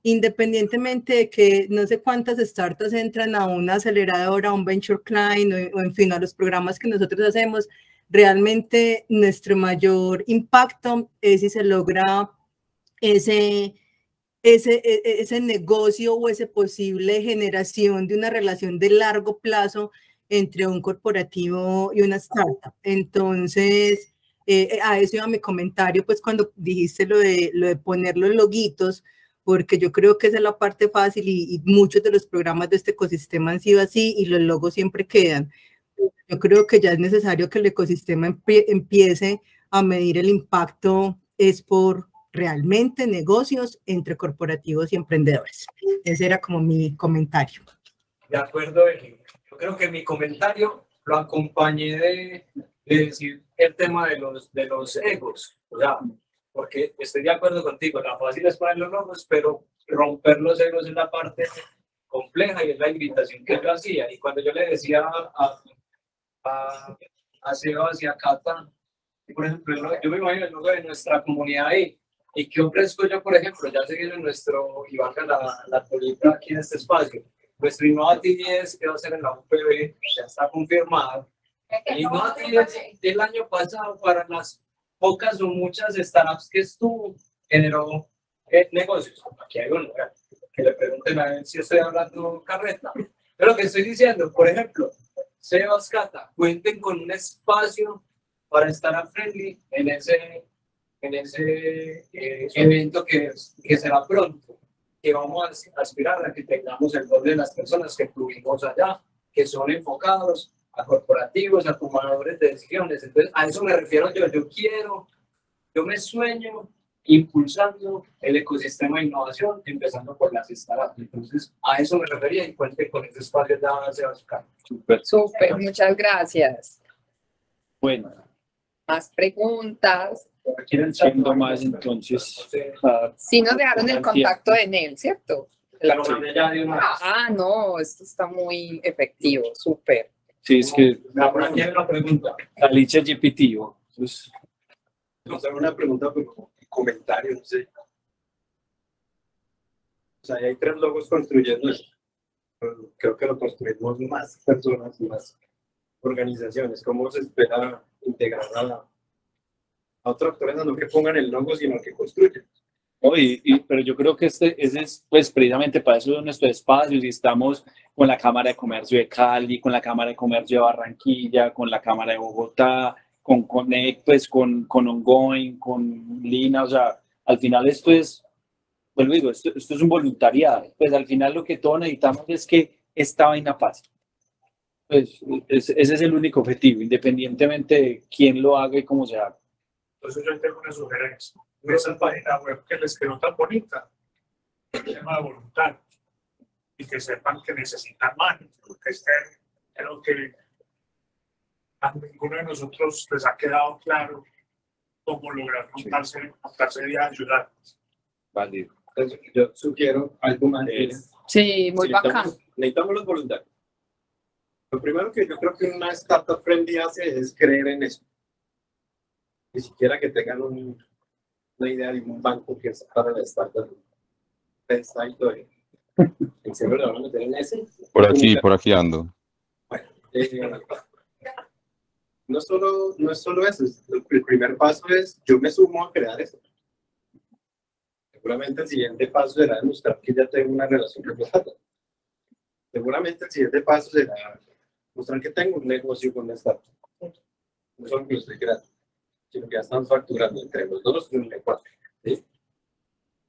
I: independientemente de que no sé cuántas startups entran a una aceleradora, a un venture client o en fin, a los programas que nosotros hacemos, realmente nuestro mayor impacto es si se logra ese ese negocio o ese posible generación de una relación de largo plazo entre un corporativo y una startup. Entonces, a eso iba mi comentario, pues cuando dijiste lo de poner los loguitos, porque yo creo que esa es la parte fácil y muchos de los programas de este ecosistema han sido así y los logos siempre quedan. Yo creo que ya es necesario que el ecosistema empiece a medir el impacto, es por realmente negocios entre corporativos y emprendedores. Ese era como mi comentario.
A: De acuerdo, Eli. Yo creo que mi comentario lo acompañé de decir el tema de los egos, o sea, porque estoy de acuerdo contigo, la fácil es poner los logos, pero romper los egos es la parte compleja y es la invitación que yo hacía. Y cuando yo le decía a Sebas y a Cata, por ejemplo, yo me imagino el logo de nuestra comunidad ahí, y qué ofrezco yo, por ejemplo, ya se viene nuestro, y valga la política aquí en este espacio, nuestro Innovative 10 que va a ser en la UPB, ya está confirmado. El Innovative del año pasado, para las pocas o muchas startups que estuvo, generó negocios. Aquí hay uno, que le pregunten a él si estoy hablando carreta. Pero lo que estoy diciendo, por ejemplo, Sebas, Cata, cuenten con un espacio para Startup Friendly en ese evento que será pronto, que vamos a aspirar a que tengamos el doble de las personas que fluimos allá, que son enfocados a corporativos, a tomadores de decisiones. Entonces, a eso me refiero yo me sueño impulsando el ecosistema de innovación, empezando por las startups. Entonces, a eso me refería y cuente con este espacio ya se va a buscar.
B: Súper, muchas gracias.
C: Bueno.
B: Más preguntas.
C: Siendo más, entonces.
B: Sí nos dejaron el contacto de Nel, ¿cierto? No, esto está muy efectivo, súper.
C: Sí, es que
A: aquí hay una pregunta.
C: Alicia GPT, pues,
J: no sé, una pregunta, pero comentario, no sé. O sea, hay 3 logos construyendo eso. Creo que lo construimos más personas y más organizaciones. ¿Cómo se espera integrar a otros actores, no que pongan el logo, sino que construyen?
C: Pero yo creo que ese es pues precisamente para eso de nuestros espacios, y estamos con la Cámara de Comercio de Cali, con la Cámara de Comercio de Barranquilla, con la Cámara de Bogotá, con Connect, pues con Ongoing, con Lina, o sea, al final esto es, vuelvo digo, esto es un voluntariado, pues al final lo que todos necesitamos es que esta vaina pase. Pues ese es el único objetivo, independientemente de quién lo haga y cómo se haga.
D: Entonces yo tengo una sugerencia. Esa página web que les quedó tan bonita, el tema de voluntarios, y que sepan que necesitan manos, porque creo que a ninguno de nosotros les ha quedado claro cómo lograr montarse y ayudar.
J: Vale. Entonces, yo sugiero algo más.
B: Sí, muy bacán.
J: Necesitamos los voluntarios. Lo primero que yo creo que una startup friendly hace es creer en eso. Ni siquiera que tengan una idea de un banco que es para la startup. Está ahí todavía. ¿En serio le van a meter en ese?
E: Por aquí ando.
J: Bueno, no es solo eso. El primer paso es, yo me sumo a crear eso. Seguramente el siguiente paso será demostrar que ya tengo una relación con la startup. Seguramente el siguiente paso será mostrar que tengo un negocio con la startup. No solo que lo estoy creando, sino que ya están facturando entre los dos un negocio. ¿Sí?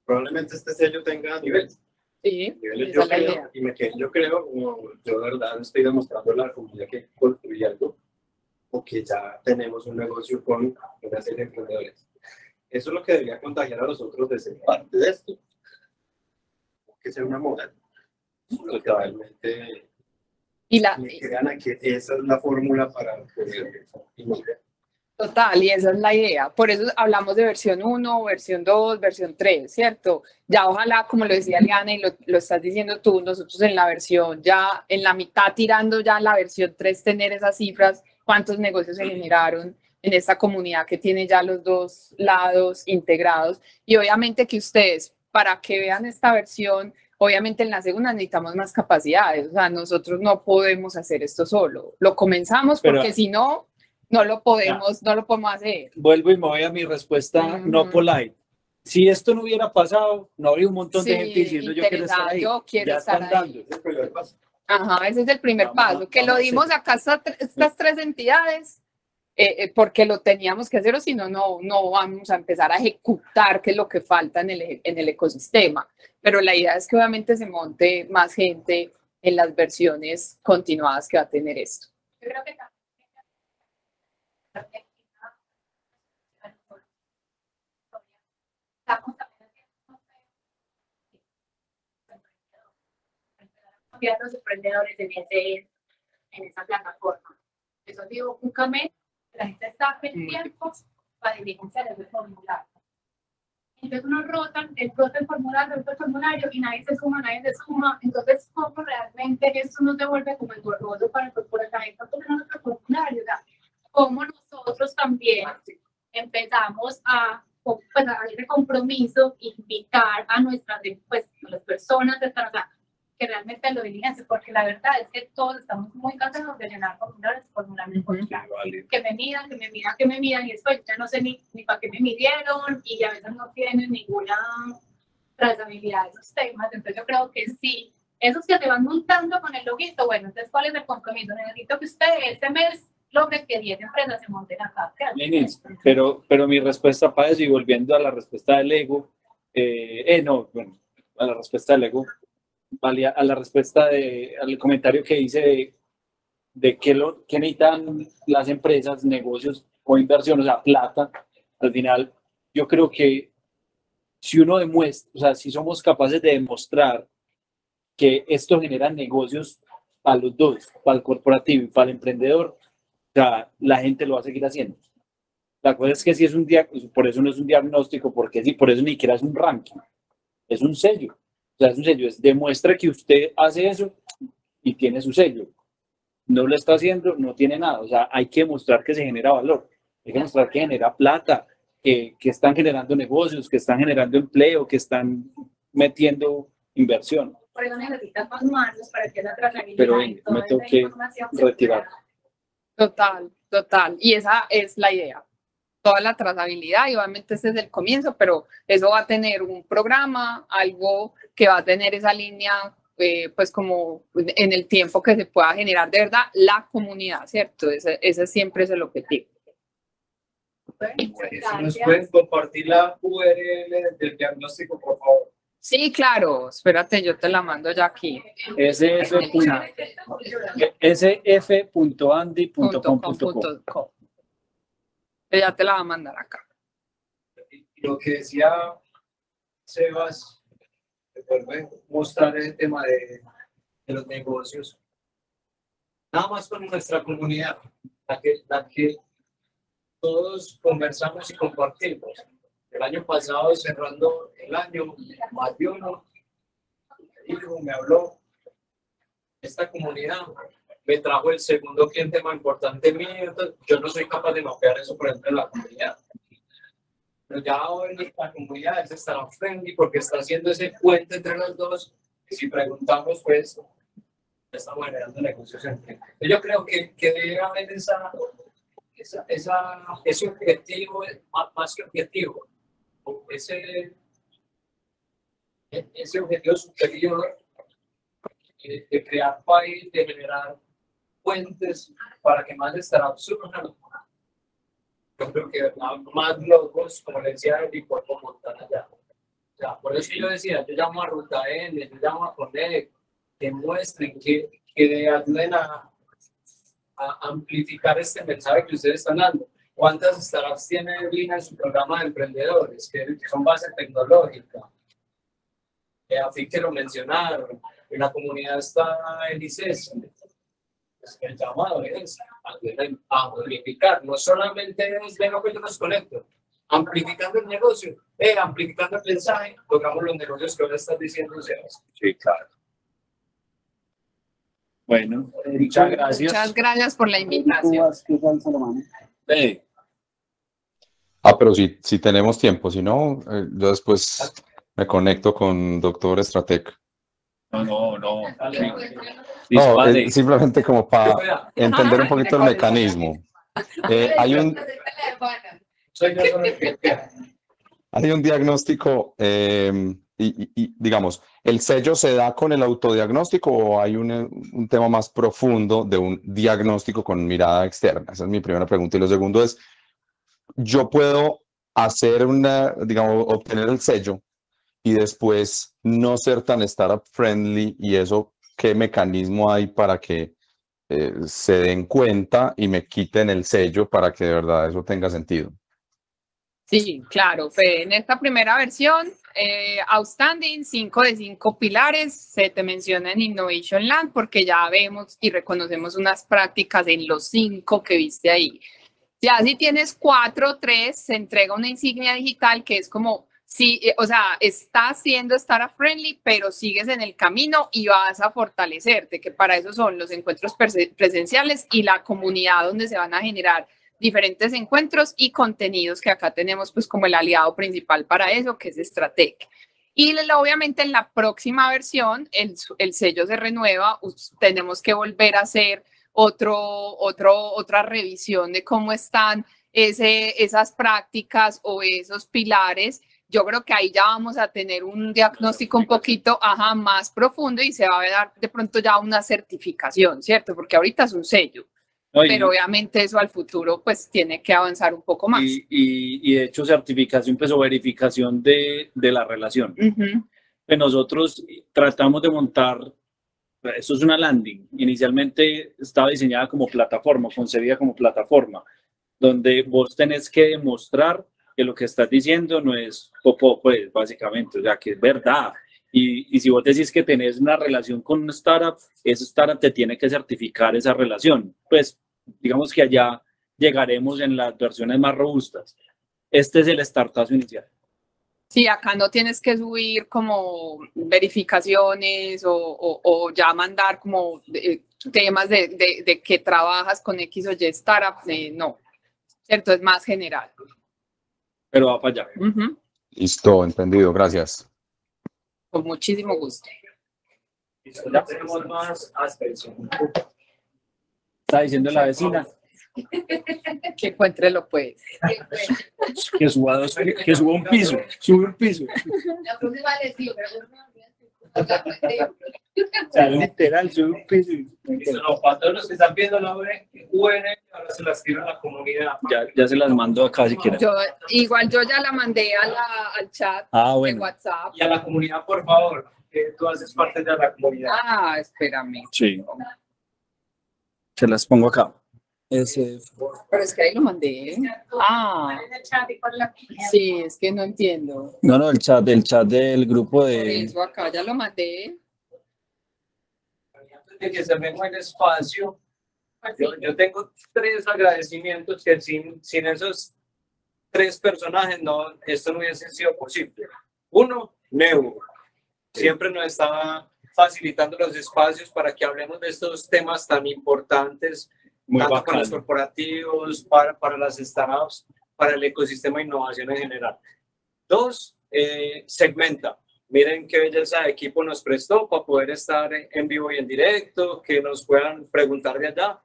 J: Probablemente este sello tenga niveles.
B: Sí,
J: niveles yo creo, yo de verdad estoy demostrando a la comunidad que construí algo o que ya tenemos un negocio con una serie de emprendedores. Eso es lo que debería contagiar a los otros de ser parte de esto. Que sea una moda. Totalmente.
B: Y
J: crean a que esa es la fórmula para poder innovar.
B: Total, y esa es la idea. Por eso hablamos de versión 1, versión 2, versión 3, ¿cierto? Ya ojalá, como lo decía Liana y lo estás diciendo tú, nosotros en la versión, ya en la mitad tirando ya la versión 3, tener esas cifras, cuántos negocios se generaron en esta comunidad que tiene ya los dos lados integrados. Y obviamente que ustedes, para que vean esta versión, obviamente en la segunda necesitamos más capacidades. O sea, nosotros no podemos hacer esto solo. Lo comenzamos porque si no... No lo podemos hacer.
C: Vuelvo y me voy a mi respuesta no polite. si esto no hubiera pasado, no habría un montón de
B: Sí,
C: gente diciendo yo quiero estar ahí.
B: yo quiero
C: Ya
B: estar
C: están
B: ahí.
C: dando.
B: Ajá, ese es el primer
C: Vamos
B: paso, que lo
C: vamos a
B: dimos acá estas 3 entidades, porque lo teníamos que hacer, o si no, no vamos a empezar a ejecutar qué es lo que falta en el ecosistema. Pero la idea es que obviamente se monte más gente en las versiones continuadas que va a tener esto.
H: Yo creo que también estamos también haciendo los emprendedores en esa plataforma. Eso digo, búscame, la gente está en tiempo para diligenciar ese formulario. Entonces uno rota el formulario y nadie se suma. Entonces, ¿cómo realmente esto nos devuelve como engorroso para el corporativo? Porque no es nuestro formulario, ¿verdad? Cómo nosotros también empezamos a ese compromiso, invitar a nuestras, a las personas de trabajar que realmente lo diligencien, porque la verdad es que todos estamos muy cansados de llenar formularios, que me midan, y después ya no sé ni para qué me midieron, y a veces no tienen ninguna trazabilidad de esos temas. Entonces yo creo que sí, esos que se van montando con el loguito, bueno, entonces ¿cuál es el compromiso? Necesito que usted este mes logre que 10 empresas se monten acá.
C: Pero mi respuesta para eso, y volviendo a la respuesta del ego, a la respuesta del ego, valía a la respuesta al comentario que hice de qué necesitan las empresas, negocios o inversión, o sea, plata. Al final, yo creo que si uno demuestra, o sea, si somos capaces de demostrar que esto genera negocios para los dos, para el corporativo y para el emprendedor, o sea, la gente lo va a seguir haciendo. La cosa es que si es un por eso no es un diagnóstico, porque sí, por eso ni siquiera es un ranking, es un sello. O sea, es un sello, demuestra que usted hace eso y tiene su sello. No lo está haciendo, no tiene nada. O sea, hay que mostrar que se genera valor, hay que mostrar que genera plata, que están generando negocios, que están generando empleo, que están metiendo inversión.
H: Por eso necesitas más manos para que la trazabilidad.
C: Pero me tengo que retirar.
B: Total. Y esa es la idea. Toda la trazabilidad, y obviamente este es el comienzo, pero eso va a tener un programa, algo que va a tener esa línea, pues como en el tiempo que se pueda generar de verdad la comunidad, ¿cierto? Ese siempre es el objetivo.
A: ¿Nos pueden compartir la URL del diagnóstico, por favor?
B: Sí, claro, espérate, yo te la mando ya aquí.
C: sf.andy.com.
B: Ya te la va a mandar acá.
A: Lo que decía Sebas, vuelve mostrar el tema de los negocios. Nada más con nuestra comunidad, la que todos conversamos y compartimos. El año pasado, cerrando el año, más de uno me habló. Esta comunidad me trajo el segundo cliente más importante mío. Entonces, yo no soy capaz de mapear eso, por ejemplo, en la comunidad. Pero ya hoy la comunidad es Startup Friendly porque está haciendo ese puente entre los dos. Y si preguntamos, pues, estamos generando negocios entre. Yo creo que debe haber ese objetivo, más que objetivo, ese objetivo superior de crear país, de generar puentes para que más startups surjan. Yo creo que más logos, como le decía, y por montar allá. O sea, por eso yo decía, yo llamo a Ruta N, yo llamo a Connect, que muestren, que ayuden a amplificar este mensaje que ustedes están dando. ¿Cuántas startups tiene Lina en su programa de emprendedores que son base tecnológica? Así que lo mencionaron, en la comunidad está el ICES. El llamado es a amplificar, no solamente es venga que yo los conecto, amplificando el negocio, amplificando el mensaje, logramos los negocios que ahora estás diciendo, Sebas.
C: Sí, claro. Bueno, muchas gracias.
B: Muchas gracias por la invitación.
E: Pero si tenemos tiempo, si no, yo después me conecto con Doctor Stratec.
C: No.
E: No, simplemente como para entender un poquito el mecanismo. Hay un... hay un diagnóstico digamos, ¿el sello se da con el autodiagnóstico o hay un tema más profundo de un diagnóstico con mirada externa? Esa es mi primera pregunta. Y lo segundo es, ¿yo puedo hacer digamos, obtener el sello y después no ser tan startup friendly? Y eso, ¿qué mecanismo hay para que se den cuenta y me quiten el sello para que de verdad eso tenga sentido?
B: Sí, claro, Fede. En esta primera versión, Outstanding, 5 de 5 pilares, se te menciona en Innovation Land porque ya vemos y reconocemos unas prácticas en los 5 que viste ahí. Ya si tienes 4 o 3, se entrega una insignia digital que es como, sí, o sea, estás siendo startup friendly, pero sigues en el camino y vas a fortalecerte, que para eso son los encuentros presenciales y la comunidad donde se van a generar diferentes encuentros y contenidos, que acá tenemos pues como el aliado principal para eso, que es Stratec. Y obviamente en la próxima versión el sello se renueva, tenemos que volver a hacer otra revisión de cómo están esas prácticas o esos pilares. Yo creo que ahí ya vamos a tener un diagnóstico un poquito más profundo y se va a dar de pronto ya una certificación, ¿cierto? Porque ahorita es un sello. Pero obviamente eso al futuro pues tiene que avanzar un poco más.
C: Y de hecho certificación pues o verificación de la relación. Pues nosotros tratamos de montar, eso es una landing, inicialmente estaba diseñada como plataforma, concebida como plataforma, donde vos tenés que demostrar que lo que estás diciendo no es popó, pues básicamente, o sea que es verdad. Y si vos decís que tenés una relación con una startup, esa startup te tiene que certificar esa relación. Pues digamos que allá llegaremos en las versiones más robustas. Este es el startazo inicial.
B: Sí, acá no tienes que subir como verificaciones o ya mandar como temas de que trabajas con X o Y startup. No, ¿cierto? Es más general.
C: Pero va para allá.
E: Listo, entendido. Gracias.
B: Con muchísimo gusto.
A: Ya tenemos más aspersión.
C: Está diciendo la vecina.
B: Que encuéntrelo pues.
C: Que suba un piso. Sube un piso.
G: La próxima les digo, pero yo no
C: O sea, literal, sube un piso.
A: No, para todos los que están viendo la UN, ahora se las tiro a la comunidad.
C: Ya se las mando acá si quieren.
B: Igual yo ya la mandé al chat de WhatsApp.
A: Y a la comunidad, por favor, que tú haces parte de la comunidad.
B: Espérame.
C: Sí. Se las pongo acá.
B: Pero es que ahí lo mandé. Sí, es que no entiendo.
C: No, el chat del grupo de...
B: Por eso acá ya lo mandé.
A: Antes de que se me mueva el espacio, yo tengo 3 agradecimientos que sin esos 3 personajes esto no hubiese sido posible. 1, Neu. Siempre nos está facilitando los espacios para que hablemos de estos temas tan importantes, tanto para los corporativos, para las startups, para el ecosistema de innovación en general. 2, Segmenta. Miren qué belleza de equipo nos prestó para poder estar en vivo y en directo, que nos puedan preguntar de allá.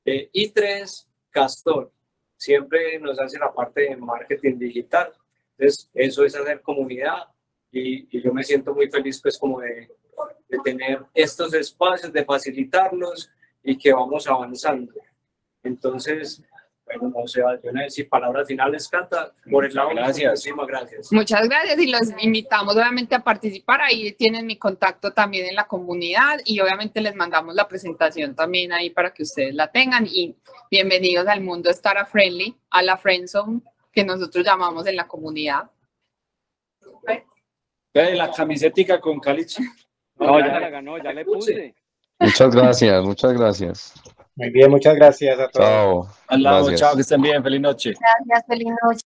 A: Y 3, Castor. Siempre nos hace la parte de marketing digital. Entonces, eso es hacer comunidad y yo me siento muy feliz pues como de tener estos espacios, de facilitarlos y que vamos avanzando. Entonces, bueno, no sé, yo no sé si palabras finales, Cata, por el lado.
C: Gracias.
A: Muchísimas gracias.
B: Muchas gracias y los invitamos obviamente a participar. Ahí tienen mi contacto también en la comunidad y obviamente les mandamos la presentación también ahí para que ustedes la tengan. Y bienvenidos al mundo Startup Friendly, a la Friendzone que nosotros llamamos en la comunidad.
C: La camisetica con Caliche.
K: No, ya la ganó, ya le puse.
E: Muchas gracias, muchas gracias.
L: Muy bien, muchas gracias a todos.
E: Chao.
C: Al lado,
E: Gracias.
C: chao, que estén bien, feliz noche.
H: Gracias, feliz noche.